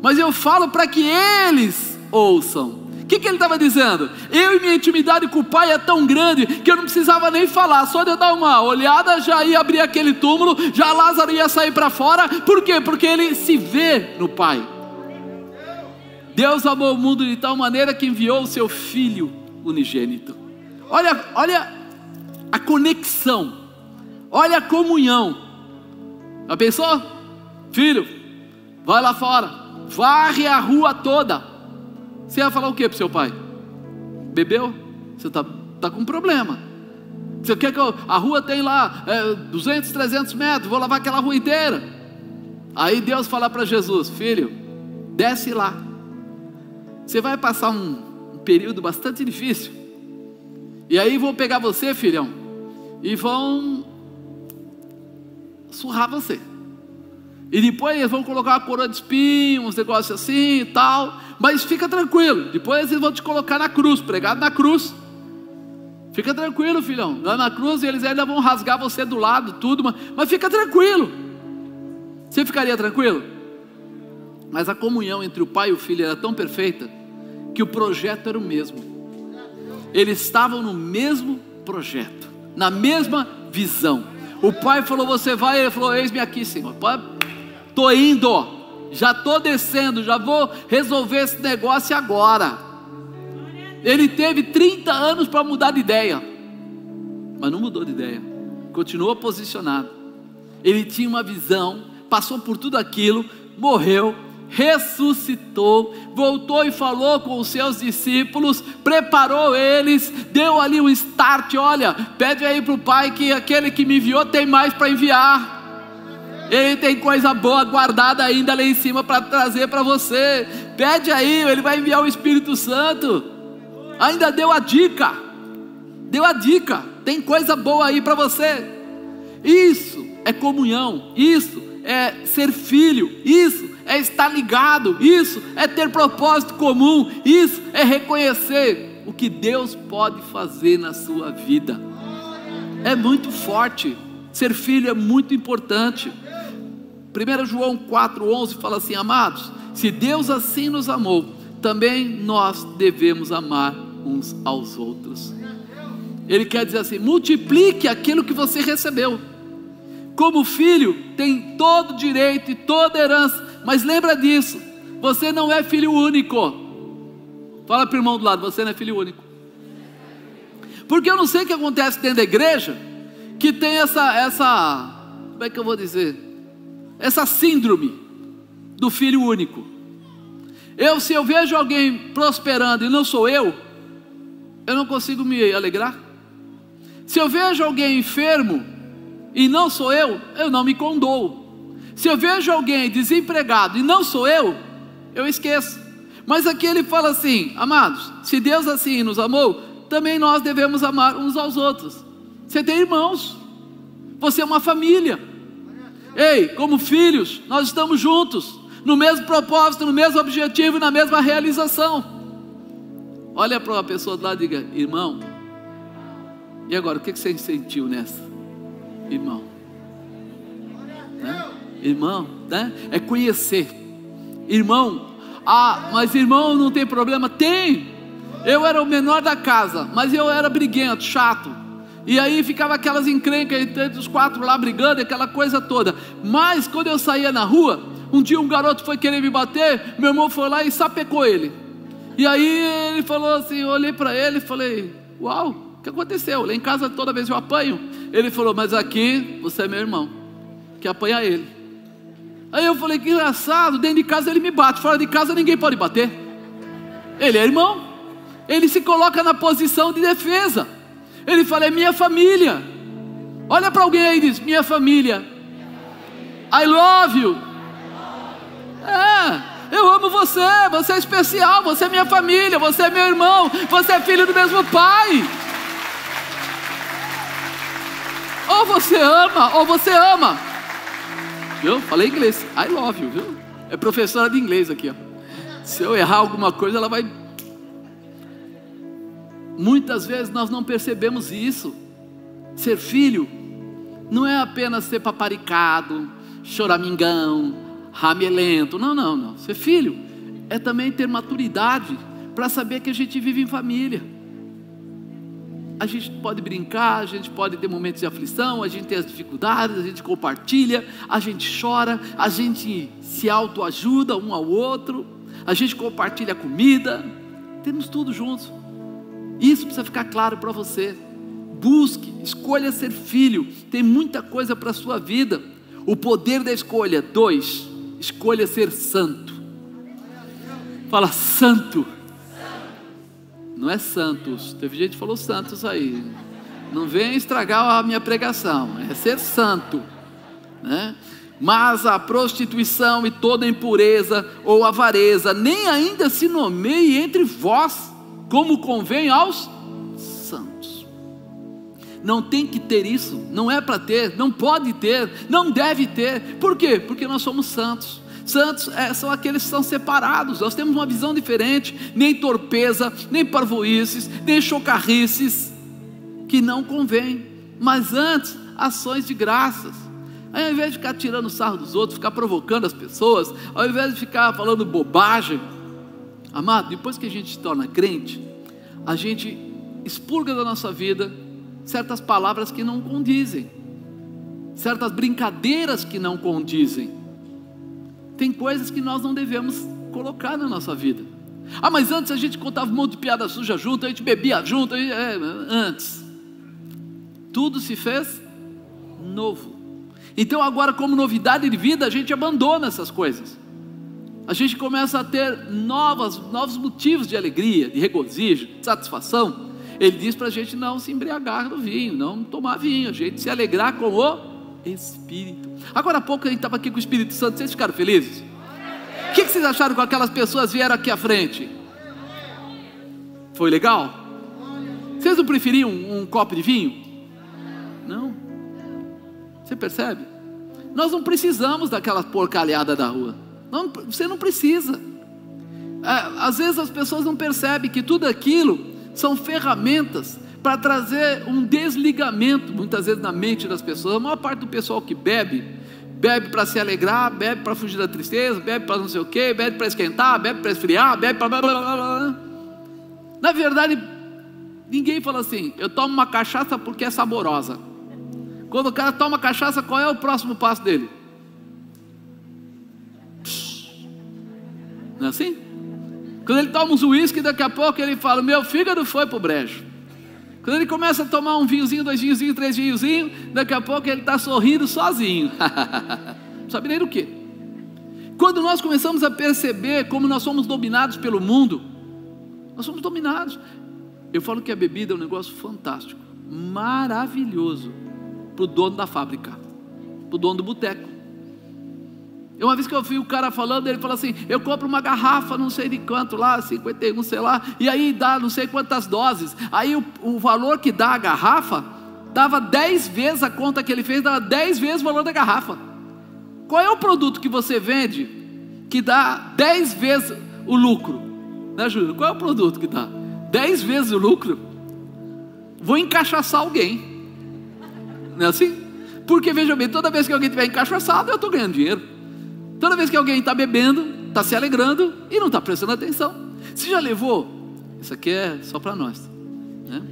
mas eu falo para que eles ouçam. O que ele estava dizendo? Eu e minha intimidade com o pai é tão grande que eu não precisava nem falar. Só de eu dar uma olhada, já ia abrir aquele túmulo, já Lázaro ia sair para fora. Por quê? Porque ele se vê no pai. Deus amou o mundo de tal maneira que enviou o seu Filho unigênito. Olha a conexão, olha a comunhão. Já pensou? Filho, vai lá fora, varre a rua toda. Você ia falar o que para o seu pai? Bebeu? Você está com um problema. Você quer que a rua tem lá 200, 300 metros, vou lavar aquela rua inteira. Aí Deus fala para Jesus: filho, desce lá. Você vai passar um período bastante difícil, e aí vão pegar você, filhão, e vão surrar você, e depois eles vão colocar uma coroa de espinhos, uns negócios assim e tal, mas fica tranquilo, depois eles vão te colocar na cruz, pregado na cruz. Fica tranquilo, filhão, lá na cruz eles ainda vão rasgar você do lado, tudo, mas fica tranquilo. Você ficaria tranquilo? Mas a comunhão entre o pai e o filho era tão perfeita que o projeto era o mesmo. Eles estavam no mesmo projeto, na mesma visão. O pai falou: você vai? Ele falou: eis-me aqui, Senhor. Estou indo, já estou descendo, já vou resolver esse negócio agora. Ele teve 30 anos para mudar de ideia, mas não mudou de ideia, continuou posicionado. Ele tinha uma visão, passou por tudo aquilo, morreu, ressuscitou, voltou e falou com os seus discípulos, preparou eles, deu ali um start. Olha, pede aí para o Pai que aquele que me enviou tem mais para enviar, ele tem coisa boa guardada ainda lá em cima para trazer para você. Pede aí, ele vai enviar o Espírito Santo. Ainda deu a dica, tem coisa boa aí para você. Isso é comunhão, isso é ser filho, isso é estar ligado, isso é ter propósito comum, isso é reconhecer o que Deus pode fazer na sua vida. É muito forte, ser filho é muito importante. 1 João 4,11 fala assim: amados, se Deus assim nos amou, também nós devemos amar uns aos outros. Ele quer dizer assim: multiplique aquilo que você recebeu. Como filho, tem todo direito e toda herança, mas lembra disso, você não é filho único. Fala para o irmão do lado: você não é filho único. Porque eu não sei o que acontece dentro da igreja, que tem essa como é que eu vou dizer, essa síndrome do filho único. Se eu vejo alguém prosperando e não sou eu não consigo me alegrar. Se eu vejo alguém enfermo e não sou eu não me condoo. Se eu vejo alguém desempregado e não sou eu esqueço. Mas aqui ele fala assim: amados, se Deus assim nos amou, também nós devemos amar uns aos outros. Você tem irmãos, você é uma família. Ei, como filhos, nós estamos juntos, no mesmo propósito, no mesmo objetivo, na mesma realização. Olha para uma pessoa do lado e diga: irmão, e agora, o que você sentiu nessa? Irmão, né? Irmão, né? É conhecer. Irmão, mas irmão não tem problema? Tem. Eu era o menor da casa, mas eu era briguento, chato, e aí ficava aquelas encrencas entre os quatro lá brigando, aquela coisa toda. Mas quando eu saía na rua, um dia um garoto foi querer me bater, meu irmão foi lá e sapecou ele. E aí ele falou assim, eu olhei para ele e falei: uau, o que aconteceu? Lá em casa toda vez eu apanho. Ele falou: mas aqui você é meu irmão, que apanha ele. Aí eu falei: que engraçado, dentro de casa ele me bate, fora de casa ninguém pode bater. Ele é irmão, ele se coloca na posição de defesa. Ele fala: é minha família. Olha para alguém aí e diz: minha família, I love you. Eu amo você, você é especial, você é minha família, você é meu irmão, você é filho do mesmo pai. Ou você ama, ou você ama. Viu? Falei inglês, I love you, viu? É professora de inglês aqui, ó. Se eu errar alguma coisa, ela vai... Muitas vezes nós não percebemos isso. Ser filho não é apenas ser paparicado, choramingão, ramelento. Não. Ser filho é também ter maturidade para saber que a gente vive em família. A gente pode brincar, a gente pode ter momentos de aflição, a gente tem as dificuldades, a gente compartilha, a gente chora, a gente se autoajuda um ao outro, a gente compartilha comida, temos tudo juntos. Isso precisa ficar claro para você. Busque, escolha ser filho, tem muita coisa para a sua vida. O poder da escolha. 2, escolha ser santo. Fala: santo. Não é santos. Teve gente que falou santos aí. Não vem estragar a minha pregação. É ser santo, né? Mas a prostituição e toda impureza ou avareza nem ainda se nomeie entre vós, como convém aos santos. Não tem que ter isso. Não é para ter, não pode ter, não deve ter. Por quê? Porque nós somos santos. Santos são aqueles que são separados. Nós temos uma visão diferente. Nem torpeza, nem parvoíces, nem chocarrices, que não convém. Mas antes, ações de graças. Aí, ao invés de ficar tirando sarro dos outros, ficar provocando as pessoas, ao invés de ficar falando bobagem, amado, depois que a gente se torna crente, a gente expurga da nossa vida certas palavras que não condizem, certas brincadeiras que não condizem. Tem coisas que nós não devemos colocar na nossa vida. Ah, mas antes a gente contava um monte de piada suja junto, a gente bebia junto, antes. Tudo se fez novo. Então agora, como novidade de vida, a gente abandona essas coisas. A gente começa a ter novos motivos de alegria, de regozijo, de satisfação. Ele diz para a gente não se embriagar no vinho, não tomar vinho, a gente se alegrar com o Espírito. Agora há pouco a gente estava aqui com o Espírito Santo, vocês ficaram felizes? O que vocês acharam quando aquelas pessoas vieram aqui à frente? Foi legal? Vocês não preferiam um copo de vinho? Não. Você percebe? Nós não precisamos daquela porcalhada da rua. Não, você não precisa. Às vezes as pessoas não percebem que tudo aquilo são ferramentas para trazer um desligamento, muitas vezes na mente das pessoas. A maior parte do pessoal que bebe para se alegrar, bebe para fugir da tristeza, bebe para não sei o que, bebe para esquentar, bebe para esfriar, bebe para blá, blá, blá, blá. Na verdade, ninguém fala assim, eu tomo uma cachaça porque é saborosa. Quando o cara toma cachaça, qual é o próximo passo dele? Não é assim? Quando ele toma uns uísque, daqui a pouco ele fala, meu fígado foi pro brejo. Quando ele começa a tomar um vinhozinho, 2 vinhozinhos, 3 vinhozinhos, daqui a pouco ele está sorrindo sozinho. Não sabe nem do que. Quando nós começamos a perceber como nós somos dominados pelo mundo, nós somos dominados. Eu falo que a bebida é um negócio fantástico, maravilhoso, para o dono da fábrica, para o dono do boteco. Uma vez que eu vi o cara falando, ele falou assim, eu compro uma garrafa, não sei de quanto lá, 51, sei lá, e aí dá não sei quantas doses, aí o valor que dá a garrafa, dava 10 vezes a conta que ele fez, dava 10 vezes o valor da garrafa. Qual é o produto que você vende, que dá 10 vezes o lucro? Né, Júlio? Qual é o produto que dá 10 vezes o lucro? Vou encaixaçar alguém. Não é assim? Porque veja bem, toda vez que alguém estiver encaixaçado, eu estou ganhando dinheiro. Toda vez que alguém está bebendo, está se alegrando e não está prestando atenção. Você já levou? Isso aqui é só para nós, né?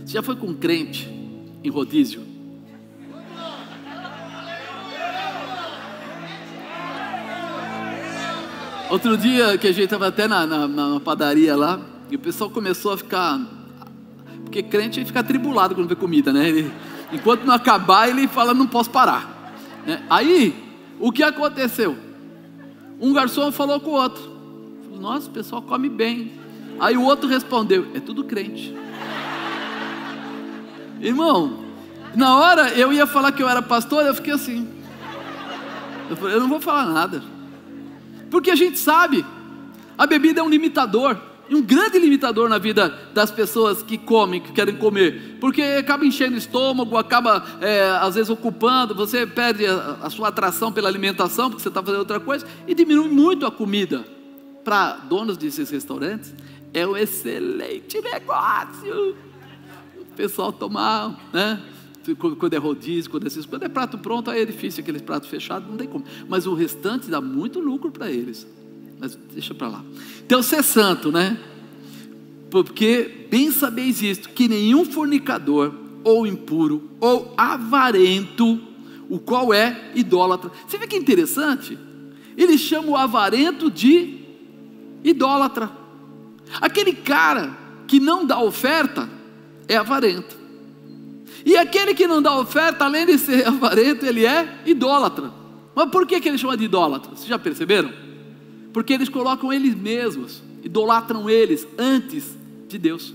Você já foi com um crente em rodízio? Outro dia que a gente estava até na padaria lá, e o pessoal começou a ficar, porque crente fica atribulado quando vê comida, né? Enquanto não acabar, ele fala, não posso parar, né? Aí, o que aconteceu? Um garçom falou com o outro, falou, nossa, o pessoal come bem. Aí o outro respondeu, é tudo crente. Irmão, na hora eu ia falar que eu era pastor, eu fiquei assim, eu falei, eu não vou falar nada, porque a gente sabe, a bebida é um limitador, um grande limitador na vida das pessoas que comem, que querem comer, porque acaba enchendo o estômago, acaba às vezes ocupando, você perde a sua atração pela alimentação, porque você está fazendo outra coisa, e diminui muito a comida. Para donos desses restaurantes, é um excelente negócio, o pessoal tomar, né? Quando é rodízio, quando é prato pronto, aí é difícil, aqueles pratos fechados, não tem como, mas o restante dá muito lucro para eles. Mas deixa para lá. Então ser santo, né? Porque bem sabeis isto, que nenhum fornicador, ou impuro, ou avarento, o qual é idólatra. Você vê que interessante? Ele chama o avarento de idólatra. Aquele cara que não dá oferta é avarento. E aquele que não dá oferta, além de ser avarento, ele é idólatra. Mas por que ele chama de idólatra? Vocês já perceberam? Porque eles colocam eles mesmos, idolatram eles antes de Deus.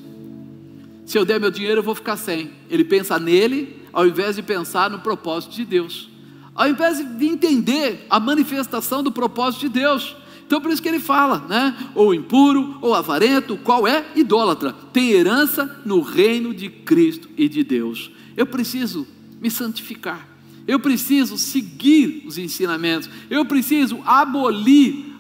Se eu der meu dinheiro eu vou ficar sem. Ele pensa nele ao invés de pensar no propósito de Deus, ao invés de entender a manifestação do propósito de Deus. Então por isso que ele fala, né? Ou impuro, ou avarento, qual é? Idólatra, tem herança no reino de Cristo e de Deus. Eu preciso me santificar, eu preciso seguir os ensinamentos, eu preciso abolir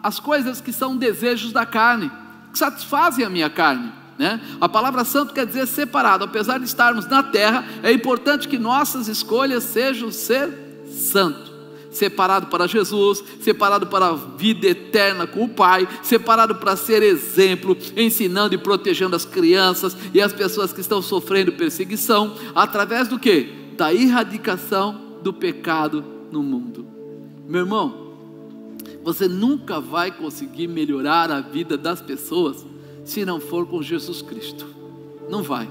as coisas que são desejos da carne, que satisfazem a minha carne, né? A palavra santo quer dizer separado. Apesar de estarmos na terra, é importante que nossas escolhas sejam ser santo, separado para Jesus, separado para a vida eterna com o Pai, separado para ser exemplo, ensinando e protegendo as crianças e as pessoas que estão sofrendo perseguição, através do quê? Da erradicação do pecado no mundo. Meu irmão, você nunca vai conseguir melhorar a vida das pessoas se não for com Jesus Cristo. Não vai.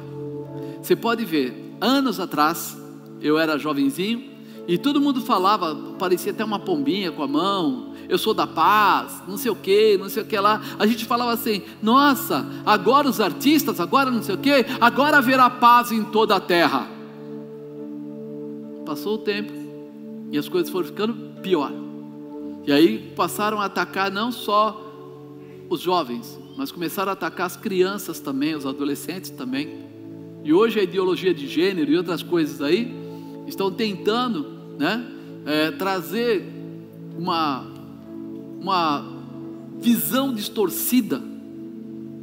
Você pode ver, anos atrás, eu era jovenzinho, e todo mundo falava, parecia até uma pombinha com a mão, eu sou da paz, não sei o que lá. A gente falava assim, nossa, agora os artistas, agora não sei o que, agora haverá paz em toda a terra. Passou o tempo, e as coisas foram ficando pior. E aí passaram a atacar não só os jovens, mas começaram a atacar as crianças também, os adolescentes também. E hoje a ideologia de gênero e outras coisas aí estão tentando, né, trazer uma visão distorcida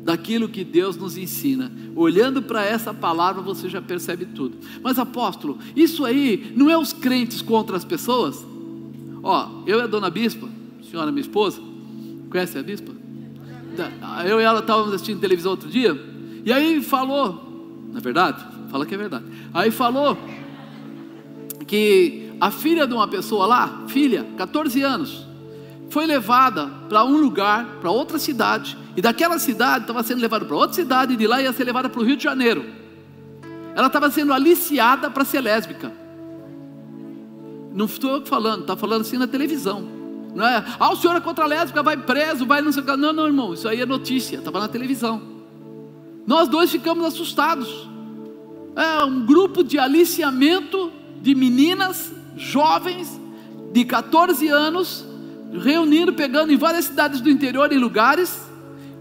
daquilo que Deus nos ensina. Olhando para essa palavra você já percebe tudo. Mas apóstolo, isso aí não é os crentes contra as pessoas? Eu e a dona Bispa, senhora minha esposa, conhece a Bispa? Eu e ela estávamos assistindo televisão outro dia, e aí falou, na verdade, fala que é verdade, aí falou que a filha de uma pessoa lá, 14 anos, foi levada para um lugar, para outra cidade, e daquela cidade estava sendo levada para outra cidade, e de lá ia ser levada para o Rio de Janeiro. Ela estava sendo aliciada para ser lésbica. Não estou eu falando, está falando assim na televisão. Não é, o senhor é contra a lésbica, vai preso, vai não sei o que. Não, irmão, isso aí é notícia, estava na televisão. Nós dois ficamos assustados. É um grupo de aliciamento de meninas jovens de 14 anos, reunindo, pegando em várias cidades do interior, em lugares,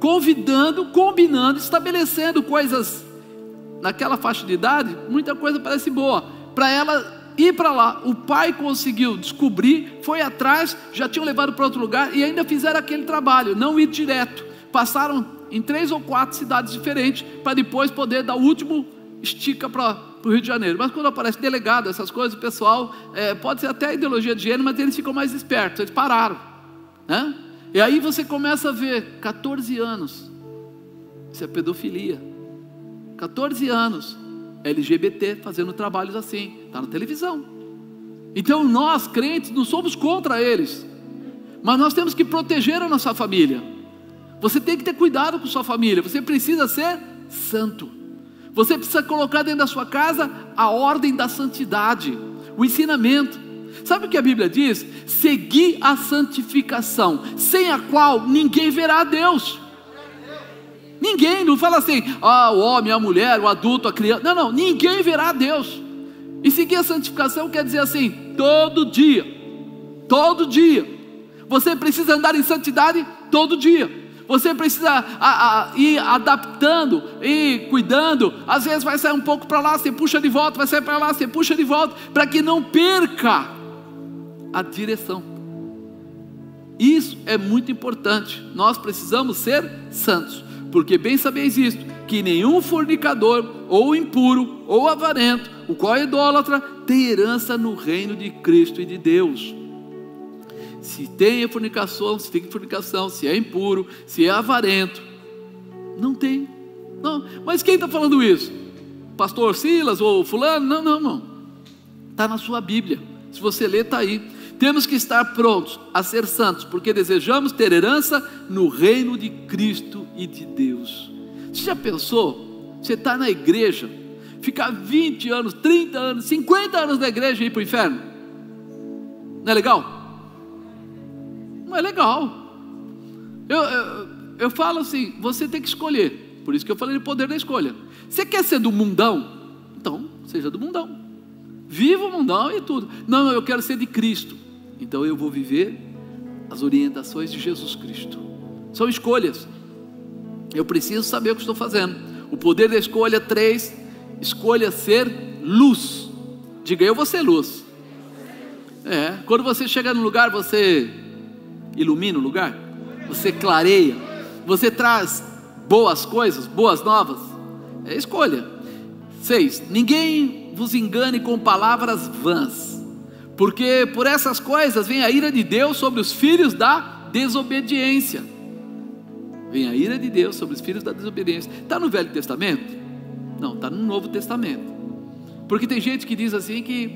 convidando, combinando, estabelecendo coisas naquela faixa de idade. Muita coisa parece boa para ela ir para lá. O pai conseguiu descobrir, foi atrás, já tinham levado para outro lugar e ainda fizeram aquele trabalho, não ir direto, passaram em 3 ou 4 cidades diferentes, para depois poder dar o último estica para o Rio de Janeiro. Mas quando aparece delegado, essas coisas, o pessoal, pode ser até a ideologia de gênero, mas eles ficam mais espertos, eles pararam, né? E aí você começa a ver, 14 anos, isso é pedofilia, 14 anos, LGBT fazendo trabalhos assim, está na televisão. Então nós crentes não somos contra eles, mas nós temos que proteger a nossa família. Você tem que ter cuidado com sua família, você precisa ser santo, você precisa colocar dentro da sua casa a ordem da santidade, o ensinamento. Sabe o que a Bíblia diz? Seguir a santificação, sem a qual ninguém verá a Deus. Ninguém, não fala assim, o homem, a mulher, o adulto, a criança, não, ninguém verá a Deus. E seguir a santificação quer dizer assim, todo dia, você precisa andar em santidade todo dia, você precisa ir adaptando, ir cuidando. Às vezes vai sair um pouco para lá, você puxa de volta, vai sair para lá, você puxa de volta, para que não perca a direção. Isso é muito importante, nós precisamos ser santos, porque bem sabeis isto, que nenhum fornicador, ou impuro, ou avarento, o qual é idólatra, tem herança no reino de Cristo e de Deus. Se tem fornicação, se tem fornicação, se é impuro, se é avarento, não tem. Não. Mas quem está falando isso? Pastor Silas ou fulano? Não. Está na sua Bíblia, se você ler está aí. Temos que estar prontos a ser santos, porque desejamos ter herança no reino de Cristo e de Deus. Você já pensou? Você está na igreja, ficar 20 anos, 30 anos, 50 anos na igreja e ir para o inferno? Não é legal? Não é legal. Eu falo assim, você tem que escolher. Por isso que eu falei do poder da escolha. Você quer ser do mundão? Então, seja do mundão. Viva o mundão e tudo. Não, eu quero ser de Cristo. Então eu vou viver as orientações de Jesus Cristo. São escolhas. Eu preciso saber o que estou fazendo. O poder da escolha 3, escolha ser luz. Diga, eu vou ser luz. Quando você chega no lugar, você ilumina o lugar, você clareia, você traz boas coisas, boas novas. É escolha. 6, ninguém vos engane com palavras vãs, porque por essas coisas vem a ira de Deus sobre os filhos da desobediência. Vem a ira de Deus sobre os filhos da desobediência. Está no Velho Testamento? Não, está no Novo Testamento. Porque tem gente que diz assim que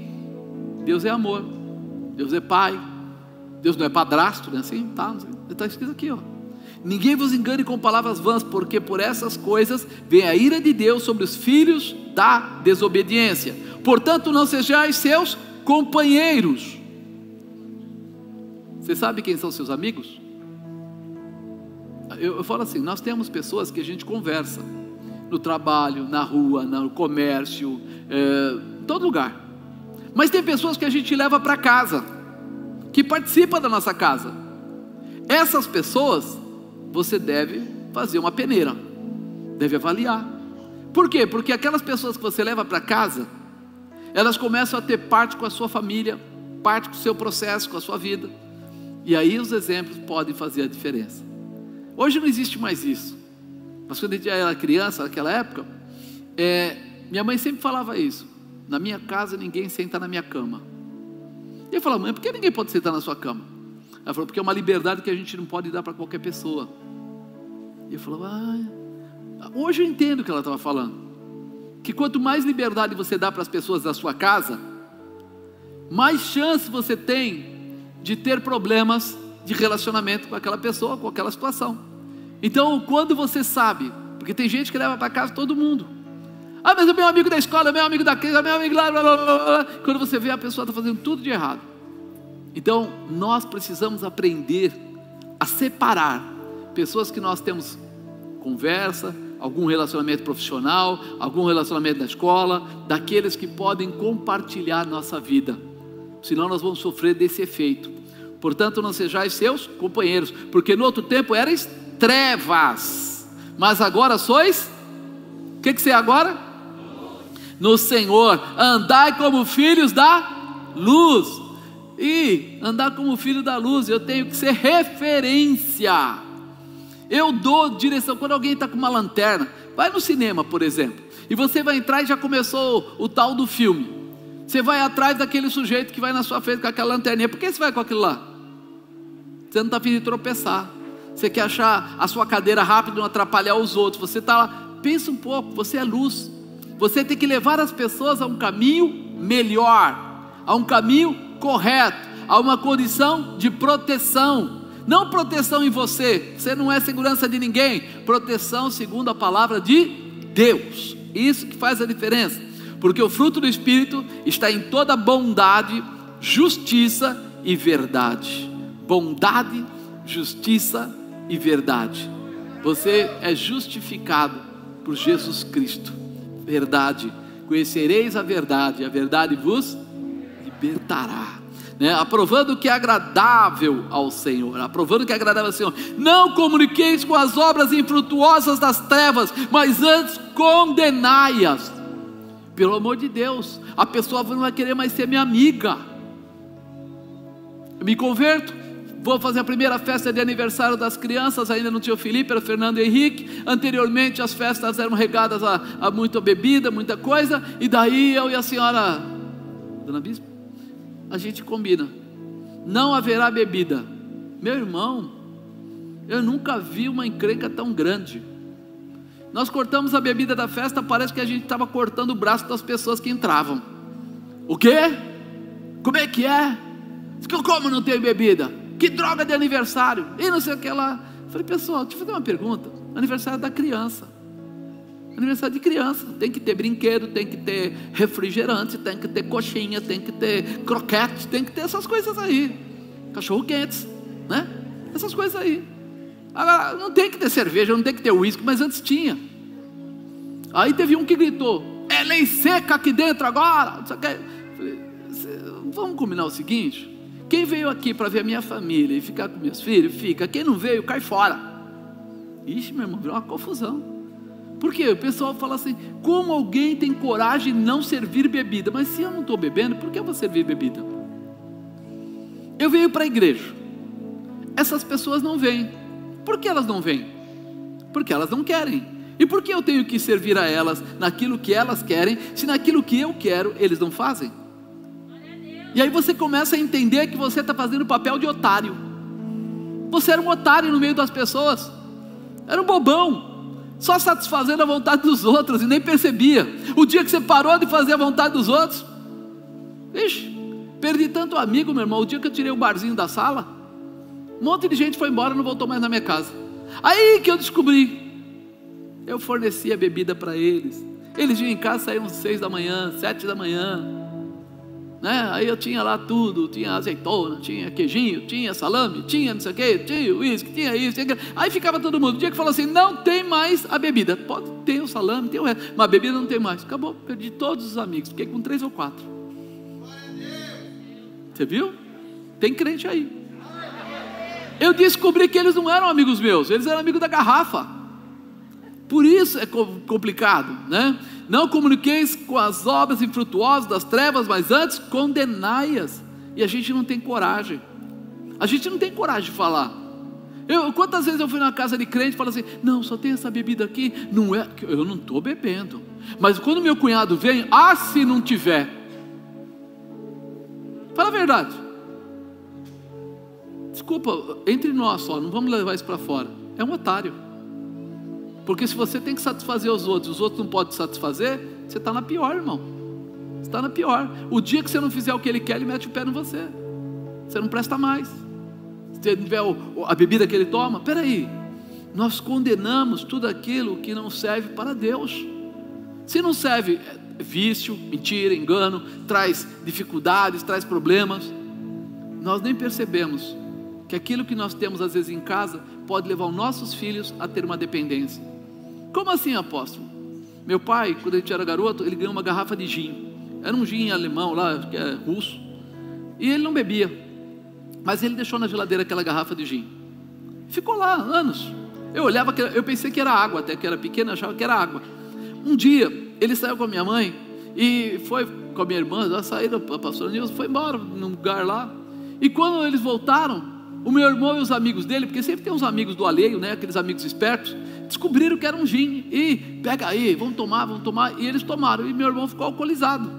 Deus é amor, Deus é pai, Deus não é padrasto, né? Assim, está escrito aqui, ó. Ninguém vos engane com palavras vãs, porque por essas coisas vem a ira de Deus sobre os filhos da desobediência. Portanto, não sejais seus companheiros. Você sabe quem são seus amigos? Eu falo assim, nós temos pessoas que a gente conversa no trabalho, na rua, no comércio, em todo lugar. Mas tem pessoas que a gente leva para casa, que participam da nossa casa. Essas pessoas você deve fazer uma peneira, deve avaliar. Por quê? Porque aquelas pessoas que você leva para casa, elas começam a ter parte com a sua família, parte com o seu processo, com a sua vida. E aí os exemplos podem fazer a diferença. Hoje não existe mais isso. Mas quando a gente era criança, naquela época, minha mãe sempre falava isso: na minha casa ninguém senta na minha cama. E eu falava: mãe, por que ninguém pode sentar na sua cama? Ela falou: porque é uma liberdade que a gente não pode dar para qualquer pessoa. E eu falava: hoje eu entendo o que ela estava falando, que quanto mais liberdade você dá para as pessoas da sua casa, mais chance você tem de ter problemas de relacionamento com aquela pessoa, com aquela situação. Então, quando você sabe, porque tem gente que leva para casa todo mundo. Mas é meu amigo da escola, é meu amigo da casa, é meu amigo lá, blá, blá, blá, blá. Quando você vê, a pessoa está fazendo tudo de errado. Então, nós precisamos aprender a separar pessoas que nós temos conversa, algum relacionamento profissional, algum relacionamento na escola, daqueles que podem compartilhar nossa vida. Senão nós vamos sofrer desse efeito. Portanto, não sejais seus companheiros, porque no outro tempo erais trevas, mas agora sois, o que você é agora? No Senhor. Andai como filhos da luz. E andar como filho da luz, eu tenho que ser referência. Eu dou direção. Quando alguém está com uma lanterna, vai no cinema, por exemplo, e você vai entrar e já começou o tal do filme. Você vai atrás daquele sujeito que vai na sua frente com aquela lanterninha. Por que você vai com aquilo lá? Você não está afim de tropeçar. Você quer achar a sua cadeira rápido, não atrapalhar os outros. Você está lá, pensa um pouco, você é luz. Você tem que levar as pessoas a um caminho melhor, a um caminho correto, a uma condição de proteção. Não proteção em você, você não é segurança de ninguém. Proteção segundo a palavra de Deus. Isso que faz a diferença. Porque o fruto do Espírito está em toda bondade, justiça e verdade. Bondade, justiça e verdade. Você é justificado por Jesus Cristo. Verdade. Conhecereis a verdade vos libertará. Aprovando o que é agradável ao Senhor. Aprovando o que é agradável ao Senhor. Não comuniqueis com as obras infrutuosas das trevas, mas antes condenai-as. Pelo amor de Deus, a pessoa não vai querer mais ser minha amiga. Eu me converto, vou fazer a primeira festa de aniversário das crianças. Ainda não tinha o Felipe, era o Fernando e Henrique. Anteriormente as festas eram regadas a muita bebida, muita coisa. E daí eu e a senhora, dona Bispo, a gente combina: não haverá bebida. Meu irmão, eu nunca vi uma encrenca tão grande. Nós cortamos a bebida da festa, parece que a gente estava cortando o braço das pessoas que entravam. O quê? Como é que é? Como não tem bebida? Que droga de aniversário? E não sei o que lá. Falei: pessoal, deixa eu fazer uma pergunta. Aniversário da criança. Aniversário de criança. Tem que ter brinquedo, tem que ter refrigerante, tem que ter coxinha, tem que ter croquete, tem que ter essas coisas aí. Cachorro quentes, né? Essas coisas aí. Agora, não tem que ter cerveja, não tem que ter uísque, mas antes tinha. Aí teve um que gritou: é lei seca aqui dentro agora. Falei: vamos combinar o seguinte: quem veio aqui para ver a minha família e ficar com meus filhos, fica. Quem não veio, cai fora. Ixi, meu irmão, virou uma confusão. Por quê? O pessoal fala assim: como alguém tem coragem de não servir bebida? Mas se eu não estou bebendo, por que eu vou servir bebida? Eu venho para a igreja, essas pessoas não vêm. Por que elas não vêm? Porque elas não querem. E por que eu tenho que servir a elas naquilo que elas querem, se naquilo que eu quero eles não fazem? E aí você começa a entender que você está fazendo o papel de otário. Você era um otário no meio das pessoas, era um bobão, só satisfazendo a vontade dos outros e nem percebia. O dia que você parou de fazer a vontade dos outros, ixi, perdi tanto amigo, meu irmão. O dia que eu tirei o barzinho da sala, um monte de gente foi embora, não voltou mais na minha casa. Aí que eu descobri, eu fornecia bebida para eles. Eles vinham em casa, saíam 6 da manhã, 7 da manhã, né? Aí eu tinha lá tudo, tinha azeitona, tinha queijinho, tinha salame, tinha não sei o que, tinha uísque, tinha isso, tinha aquilo. Aí ficava todo mundo. O dia que falou assim, não tem mais a bebida, pode ter o salame, tem o resto, mas a bebida não tem mais. Acabou, perdi todos os amigos, fiquei com 3 ou 4. Você viu? Tem crente aí. Eu descobri que eles não eram amigos meus, eles eram amigos da garrafa. Por isso é complicado, né? Não comuniqueis com as obras infrutuosas das trevas, mas antes condenai-as. E a gente não tem coragem. A gente não tem coragem de falar. Quantas vezes eu fui na casa de crente e falei assim, não, só tem essa bebida aqui. Não é, eu não estou bebendo. Mas quando meu cunhado vem, se não tiver. Fala a verdade. Desculpa, entre nós só, não vamos levar isso para fora. É um otário. Porque se você tem que satisfazer os outros não podem te satisfazer, você está na pior, irmão. Você está na pior. O dia que você não fizer o que ele quer, ele mete o pé em você. Você não presta mais. Se você tiver a bebida que ele toma, peraí, nós condenamos tudo aquilo que não serve para Deus. Se não serve, vício, mentira, engano, traz dificuldades, traz problemas. Nós nem percebemos que aquilo que nós temos às vezes em casa pode levar os nossos filhos a ter uma dependência. Como assim, apóstolo? Meu pai, quando a gente era garoto, ele ganhou uma garrafa de gin. Era um gin alemão lá, que é russo. E ele não bebia, mas ele deixou na geladeira aquela garrafa de gin. Ficou lá anos. Eu olhava, eu pensei que era água, até que era pequena, achava que era água. Um dia, ele saiu com a minha mãe e foi com a minha irmã, ela saíram, a pastora Nilson foi embora num lugar lá. E quando eles voltaram, o meu irmão e os amigos dele, porque sempre tem uns amigos do alheio, né? Aqueles amigos espertos, descobriram que era um gin. E pega aí, vamos tomar. E eles tomaram, e meu irmão ficou alcoolizado.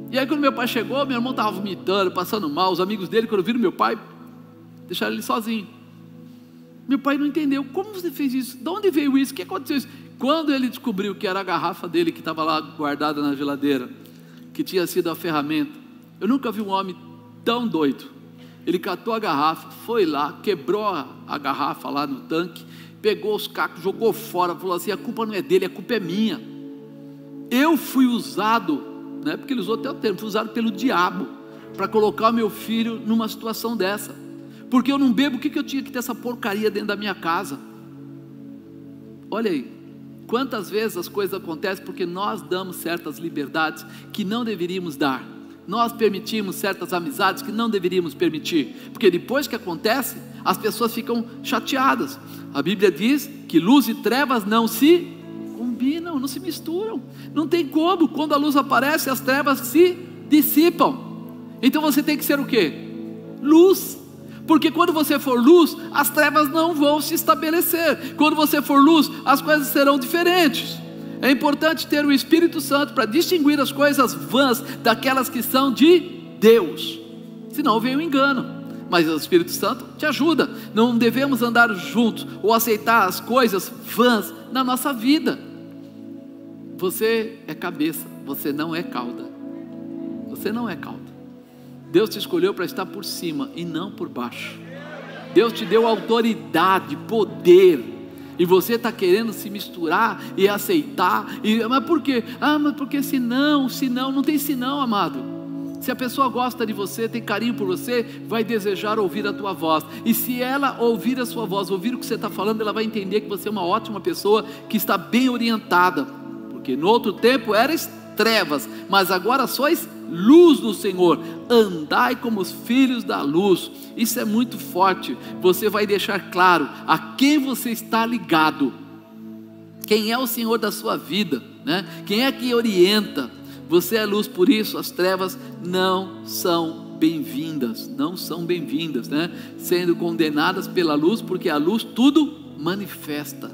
E aí quando meu pai chegou, meu irmão estava vomitando, passando mal. Os amigos dele, quando viram meu pai, deixaram ele sozinho. Meu pai não entendeu, como você fez isso? De onde veio isso? O que aconteceu isso? Quando ele descobriu que era a garrafa dele que estava lá guardada na geladeira, que tinha sido a ferramenta, eu nunca vi um homem tão doido. Ele catou a garrafa, foi lá, quebrou a garrafa lá no tanque, pegou os cacos, jogou fora, falou assim, a culpa não é dele, a culpa é minha. Eu fui usado, né, porque ele usou até o termo, fui usado pelo diabo, para colocar o meu filho numa situação dessa, porque eu não bebo, o que eu tinha que ter essa porcaria dentro da minha casa? Olha aí, quantas vezes as coisas acontecem porque nós damos certas liberdades que não deveríamos dar. Nós permitimos certas amizades que não deveríamos permitir, porque depois que acontece, as pessoas ficam chateadas. A Bíblia diz que luz e trevas não se combinam, não se misturam, não tem como. Quando a luz aparece, as trevas se dissipam. Então você tem que ser o quê? Luz, porque quando você for luz, as trevas não vão se estabelecer. Quando você for luz, as coisas serão diferentes. É importante ter o Espírito Santo para distinguir as coisas vãs daquelas que são de Deus, senão vem o engano. Mas o Espírito Santo te ajuda. Não devemos andar juntos ou aceitar as coisas vãs na nossa vida. Você é cabeça, você não é cauda. Você não é cauda. Deus te escolheu para estar por cima e não por baixo. Deus te deu autoridade, poder, e você está querendo se misturar e aceitar, mas por quê? Mas porque senão, não tem senão, amado. Se a pessoa gosta de você, tem carinho por você, vai desejar ouvir a tua voz, e se ela ouvir a sua voz, ouvir o que você está falando, ela vai entender que você é uma ótima pessoa, que está bem orientada, porque no outro tempo eras trevas, mas agora sois luz do Senhor, andai como os filhos da luz. Isso é muito forte. Você vai deixar claro a quem você está ligado, quem é o Senhor da sua vida, né? Quem é que orienta. Você é luz, por isso as trevas não são bem-vindas, né? Sendo condenadas pela luz, porque a luz tudo manifesta.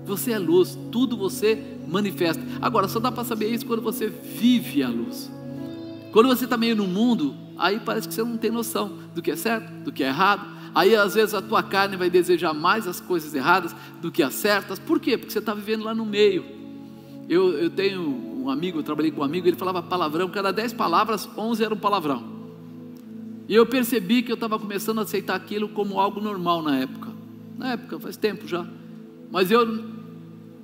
Você é luz, tudo você manifesta. Agora só dá para saber isso quando você vive a luz. Quando você está meio no mundo, aí parece que você não tem noção do que é certo, do que é errado. Aí às vezes a tua carne vai desejar mais as coisas erradas do que as certas. Por quê? Porque você está vivendo lá no meio. Eu tenho um amigo, eu trabalhei com um amigo, ele falava palavrão, cada 10 palavras, 11 eram palavrão. E eu percebi que eu estava começando a aceitar aquilo como algo normal na época. Na época, faz tempo já. Mas eu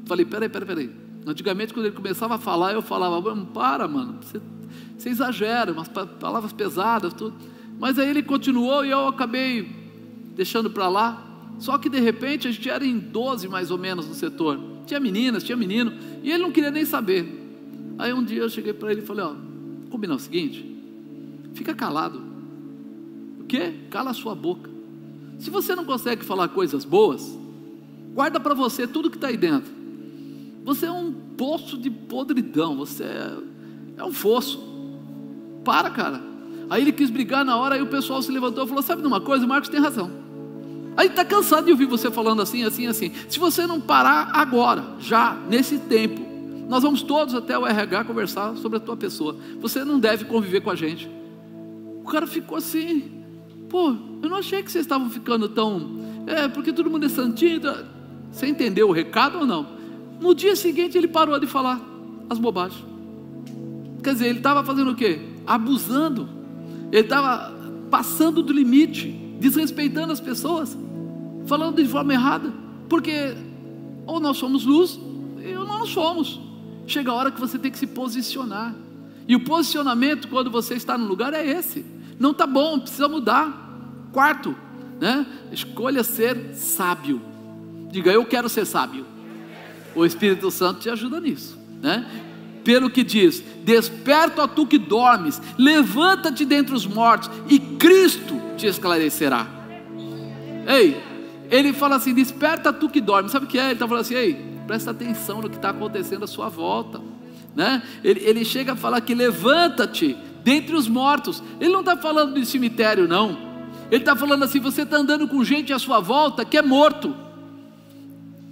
falei, peraí. Antigamente quando ele começava a falar, eu falava, mano, você exagera, umas palavras pesadas, tudo. Mas aí ele continuou e eu acabei deixando para lá. Só que de repente a gente era em 12 mais ou menos no setor. Tinha meninas, tinha menino, e ele não queria nem saber. Aí um dia eu cheguei para ele e falei, combinar o seguinte, fica calado. O quê? Cala a sua boca. Se você não consegue falar coisas boas, guarda para você tudo que está aí dentro. Você é um poço de podridão, você é um fosso. Para, cara. Aí ele quis brigar na hora, aí o pessoal se levantou e falou, sabe de uma coisa, o Marcos tem razão. Aí está cansado de ouvir você falando assim. Se você não parar agora, já, nesse tempo, nós vamos todos até o RH conversar sobre a tua pessoa. Você não deve conviver com a gente. O cara ficou assim, eu não achei que vocês estavam ficando tão... porque todo mundo é santinho. Você entendeu o recado ou não? No dia seguinte ele parou de falar as bobagens. Quer dizer, ele estava fazendo o quê? Abusando. Ele estava passando do limite, desrespeitando as pessoas, falando de forma errada, porque ou nós somos luz, ou não somos. Chega a hora que você tem que se posicionar, e o posicionamento quando você está no lugar é esse, não está bom, precisa mudar. Quarto, escolha ser sábio. Diga, eu quero ser sábio. O Espírito Santo te ajuda nisso, Pelo que diz, desperta, ó tu que dormes, levanta-te dentre os mortos, e Cristo te esclarecerá. Ele fala assim, desperta tu que dormes. Sabe o que é? Ele está falando assim, presta atenção no que está acontecendo à sua volta, ele chega a falar que levanta-te dentre os mortos. Ele não está falando de cemitério, não. Ele está falando assim, você está andando com gente à sua volta que é morto,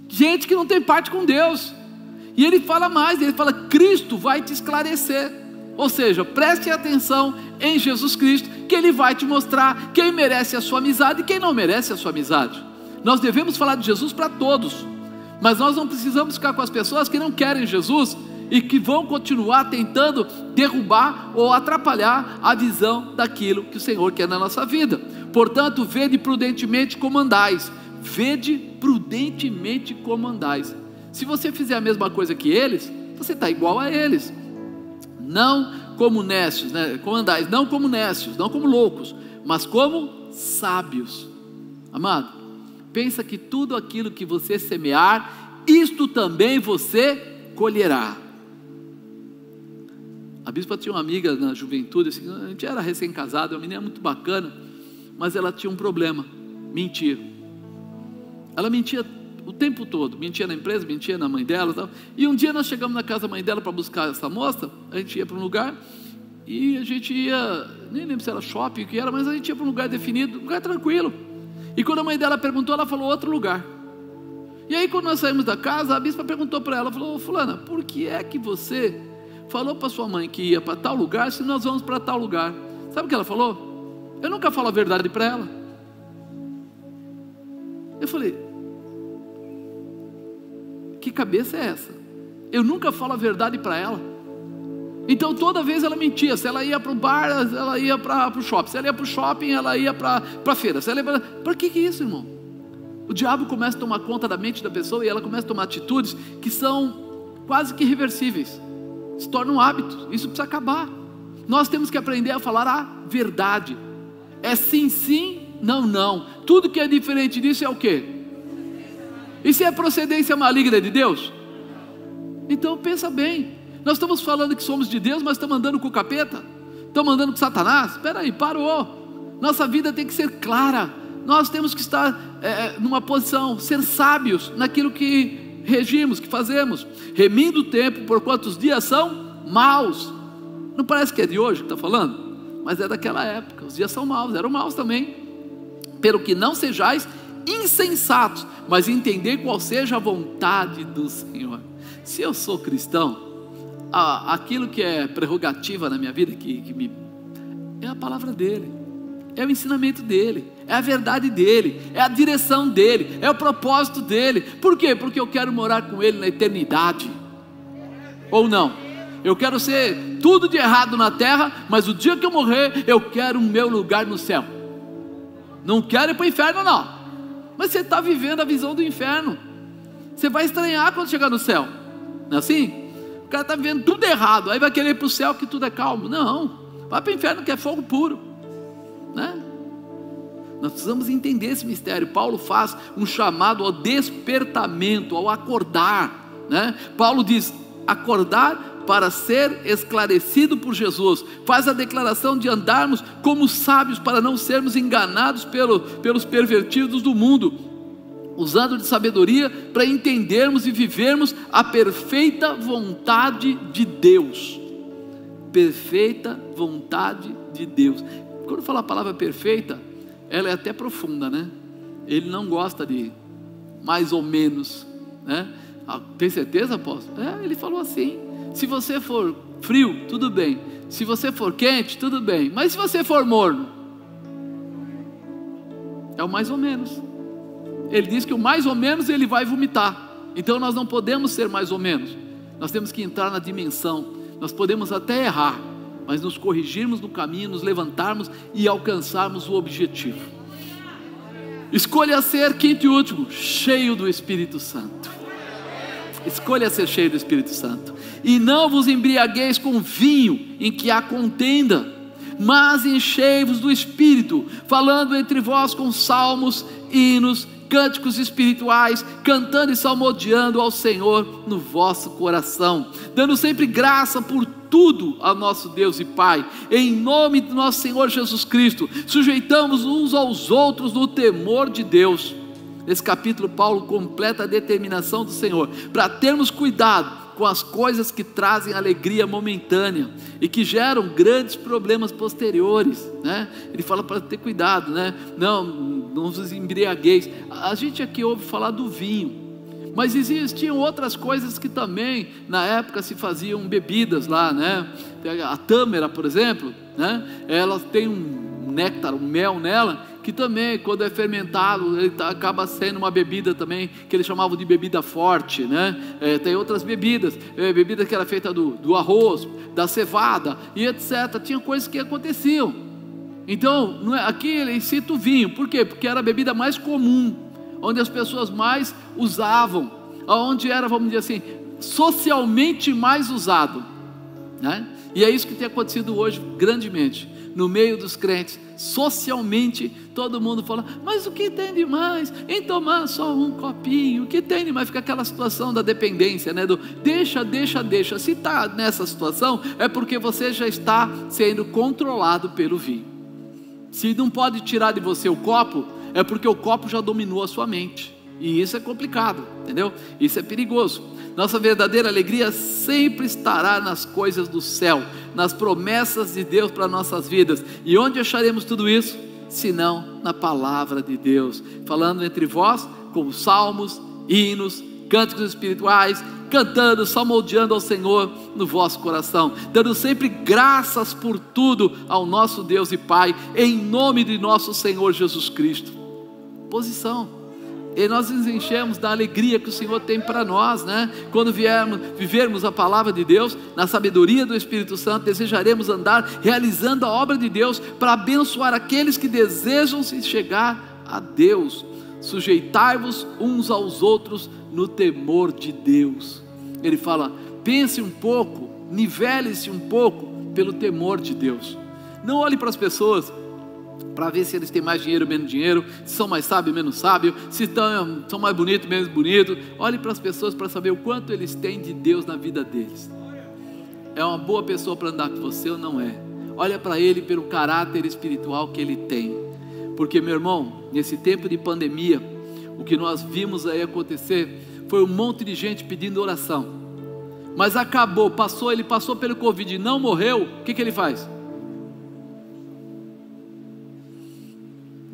gente que não tem parte com Deus. E ele fala mais, ele fala, Cristo vai te esclarecer. Ou seja, preste atenção em Jesus Cristo, que Ele vai te mostrar quem merece a sua amizade e quem não merece a sua amizade. Nós devemos falar de Jesus para todos, mas nós não precisamos ficar com as pessoas que não querem Jesus e que vão continuar tentando derrubar ou atrapalhar a visão daquilo que o Senhor quer na nossa vida. Portanto, vede prudentemente como andais. Vede prudentemente como andais. Se você fizer a mesma coisa que eles, você está igual a eles. Não como necios, como andais, não como necios, não como loucos, mas como sábios. Amado, pensa que tudo aquilo que você semear, isto também você colherá. A bispa tinha uma amiga na juventude, assim, a gente era recém-casado, uma menina muito bacana, mas ela tinha um problema, mentir. Ela mentia o tempo todo, mentia na empresa, mentia na mãe dela e tal. E um dia nós chegamos na casa da mãe dela para buscar essa moça. A gente ia para um lugar e a gente ia, nem lembro se era shopping, o que era, mas a gente ia para um lugar definido, um lugar tranquilo. E quando a mãe dela perguntou, ela falou outro lugar. E aí quando nós saímos da casa, a bispa perguntou para ela, falou, fulana, por que é que você falou para sua mãe que ia para tal lugar, se nós vamos para tal lugar? Sabe o que ela falou? Eu nunca falo a verdade para ela. Eu falei, que cabeça é essa? Eu nunca falo a verdade para ela. Então toda vez ela mentia. Se ela ia para o bar, ela ia para o shopping. Se ela ia para o shopping, ela ia para a feira. Se ela ia para que é isso, irmão? O diabo começa a tomar conta da mente da pessoa e ela começa a tomar atitudes que são quase que irreversíveis, se tornam hábitos. Isso precisa acabar. Nós temos que aprender a falar a verdade. É sim, sim, não, não. Tudo que é diferente disso é o quê? E se é procedência maligna de Deus? Então pensa bem, nós estamos falando que somos de Deus, mas estamos andando com o capeta? Estamos andando com Satanás? Espera aí, parou. Nossa vida tem que ser clara. Nós temos que estar numa posição, ser sábios naquilo que regimos, que fazemos. Remindo o tempo, por quantos dias são maus. Não parece que é de hoje que está falando? Mas é daquela época, os dias são maus, eram maus também. Pelo que não sejais insensatos, mas entender qual seja a vontade do Senhor. Se eu sou cristão, aquilo que é prerrogativa na minha vida, é a palavra dele, é o ensinamento dele, é a verdade dele, é a direção dele, é o propósito dele. Por quê? Porque eu quero morar com ele na eternidade. Ou não? Eu quero ser tudo de errado na terra, mas o dia que eu morrer, eu quero o meu lugar no céu. Não quero ir para o inferno, não. Mas você está vivendo a visão do inferno. Você vai estranhar quando chegar no céu. Não é assim? O cara está vivendo tudo errado, aí vai querer ir para o céu que tudo é calmo. Não, vai para o inferno que é fogo puro, né? Nós precisamos entender esse mistério. Paulo faz um chamado ao despertamento, ao acordar, né? Paulo diz: acordar para ser esclarecido por Jesus. Faz a declaração de andarmos como sábios, para não sermos enganados pelos pervertidos do mundo, usando de sabedoria para entendermos e vivermos a perfeita vontade de Deus. Perfeita vontade de Deus. Quando fala a palavra perfeita, ela é até profunda, né? Ele não gosta de mais ou menos, né? Tem certeza, apóstolo? Ele falou assim: se você for frio, tudo bem. Se você for quente, tudo bem. Mas se você for morno, é o mais ou menos. Ele diz que o mais ou menos ele vai vomitar. Então nós não podemos ser mais ou menos. Nós temos que entrar na dimensão. Nós podemos até errar, mas nos corrigirmos no caminho, nos levantarmos e alcançarmos o objetivo. Escolha ser, quinto e último, cheio do Espírito Santo. Escolha ser cheio do Espírito Santo. E não vos embriagueis com vinho em que há contenda, mas enchei-vos do Espírito, falando entre vós com salmos, hinos, cânticos espirituais, cantando e salmodiando ao Senhor no vosso coração, dando sempre graça por tudo ao nosso Deus e Pai, em nome do nosso Senhor Jesus Cristo. Sujeitamos uns aos outros no temor de Deus. Nesse capítulo, Paulo completa a determinação do Senhor para termos cuidado com as coisas que trazem alegria momentânea e que geram grandes problemas posteriores, né? Ele fala para ter cuidado, né? Não vos embriagueis. A gente aqui ouve falar do vinho, mas existiam outras coisas que também na época se faziam bebidas lá, né? A tâmara, por exemplo, né? Ela tem um néctar, um mel nela, que também, quando é fermentado, ele acaba sendo uma bebida também, que eles chamavam de bebida forte, né? Tem outras bebidas, bebida que era feita do arroz, da cevada, e etc. Tinha coisas que aconteciam. Então, aqui ele cita o vinho. Por quê? Porque era a bebida mais comum, onde as pessoas mais usavam, onde era, vamos dizer assim, socialmente mais usado, né? E é isso que tem acontecido hoje grandemente no meio dos crentes. Socialmente todo mundo fala: mas o que tem de mais em tomar só um copinho? O que tem de mais? Fica aquela situação da dependência, né? Deixa. Se está nessa situação, é porque você já está sendo controlado pelo vinho. Se não pode tirar de você o copo, é porque o copo já dominou a sua mente. E isso é complicado, entendeu? Isso é perigoso. Nossa verdadeira alegria sempre estará nas coisas do céu, nas promessas de Deus para nossas vidas. E onde acharemos tudo isso? Senão na palavra de Deus, falando entre vós com salmos, hinos, cânticos espirituais, cantando, salmodiando ao Senhor no vosso coração, dando sempre graças por tudo ao nosso Deus e Pai, em nome de nosso Senhor Jesus Cristo. Posição. E nós nos enchemos da alegria que o Senhor tem para nós, né? Quando vivermos a palavra de Deus, na sabedoria do Espírito Santo, desejaremos andar realizando a obra de Deus para abençoar aqueles que desejam se chegar a Deus. Sujeitai-vos uns aos outros no temor de Deus. Ele fala: pense um pouco, nivele-se um pouco pelo temor de Deus. Não olhe para as pessoas para ver se eles têm mais dinheiro ou menos dinheiro, se são mais sábios ou menos sábios, se são mais bonitos ou menos bonitos. Olhe para as pessoas para saber o quanto eles têm de Deus na vida deles. É uma boa pessoa para andar com você ou não é? Olha para ele pelo caráter espiritual que ele tem. Porque, meu irmão, nesse tempo de pandemia, o que nós vimos aí acontecer foi um monte de gente pedindo oração, mas acabou, ele passou pelo Covid e não morreu. O que ele faz?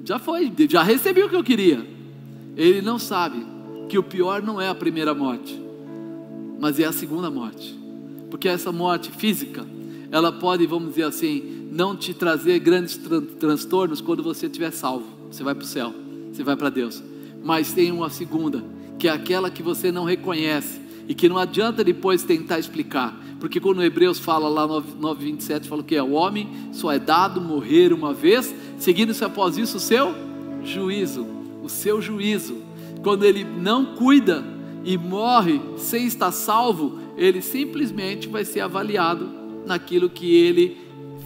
Já recebi o que eu queria. Ele não sabe que o pior não é a primeira morte, mas é a segunda morte. porque essa morte física, ela pode, vamos dizer assim, não te trazer grandes transtornos quando você estiver salvo. Você vai para o céu, você vai para Deus. Mas tem uma segunda, que é aquela que você não reconhece e que não adianta depois tentar explicar, porque quando o Hebreus fala lá 9:27, fala o que? O homem só é dado morrer uma vez, seguindo-se após isso o seu juízo. O seu juízo, quando ele não cuida e morre sem estar salvo, ele simplesmente vai ser avaliado naquilo que ele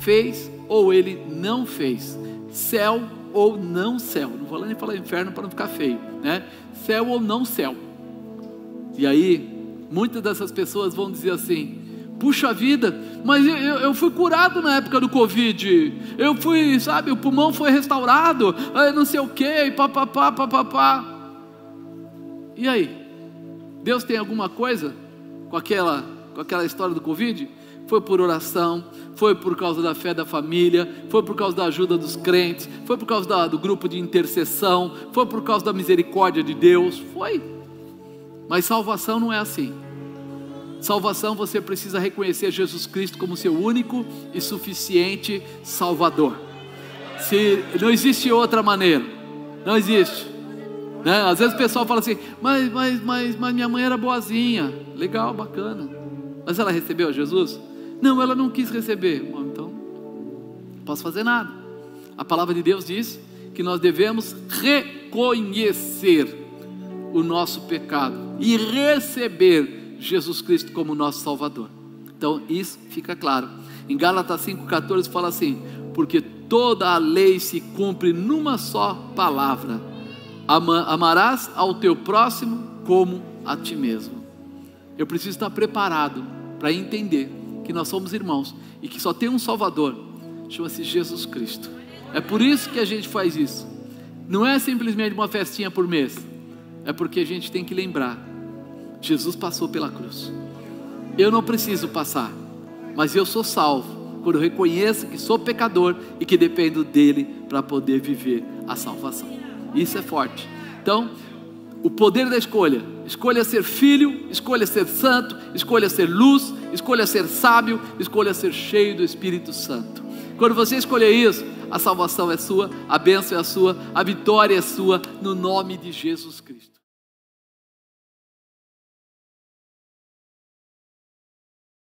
fez ou ele não fez, céu ou não céu. Não vou nem falar inferno para não ficar feio, né? Céu ou não céu. E aí muitas dessas pessoas vão dizer assim: puxa vida, mas eu fui curado na época do Covid, eu fui, sabe, o pulmão foi restaurado, não sei o que, papapá. E aí? Deus tem alguma coisa com aquela história do Covid? Foi por oração, foi por causa da fé da família, foi por causa da ajuda dos crentes, foi por causa do grupo de intercessão, foi por causa da misericórdia de Deus, foi. Mas salvação não é assim. Salvação, você precisa reconhecer Jesus Cristo como seu único e suficiente Salvador. Não existe outra maneira, não existe, né? Às vezes o pessoal fala assim: mas minha mãe era boazinha. Legal, bacana, mas ela recebeu Jesus? Não, ela não quis receber. Bom, então não posso fazer nada. A palavra de Deus diz que nós devemos reconhecer o nosso pecado e receber Jesus Cristo como nosso Salvador. Então isso fica claro. Em Gálatas 5,14 fala assim: porque toda a lei se cumpre numa só palavra: amarás ao teu próximo como a ti mesmo. Eu preciso estar preparado para entender que nós somos irmãos e que só tem um Salvador, chama-se Jesus Cristo. É por isso que a gente faz isso. Não é simplesmente uma festinha por mês, é porque a gente tem que lembrar: Jesus passou pela cruz. Eu não preciso passar, mas eu sou salvo quando eu reconheço que sou pecador e que dependo dele para poder viver a salvação. Isso é forte. Então, o poder da escolha: escolha ser filho, escolha ser santo, escolha ser luz, escolha ser sábio, escolha ser cheio do Espírito Santo. Quando você escolher isso, a salvação é sua, a bênção é sua, a vitória é sua, no nome de Jesus Cristo.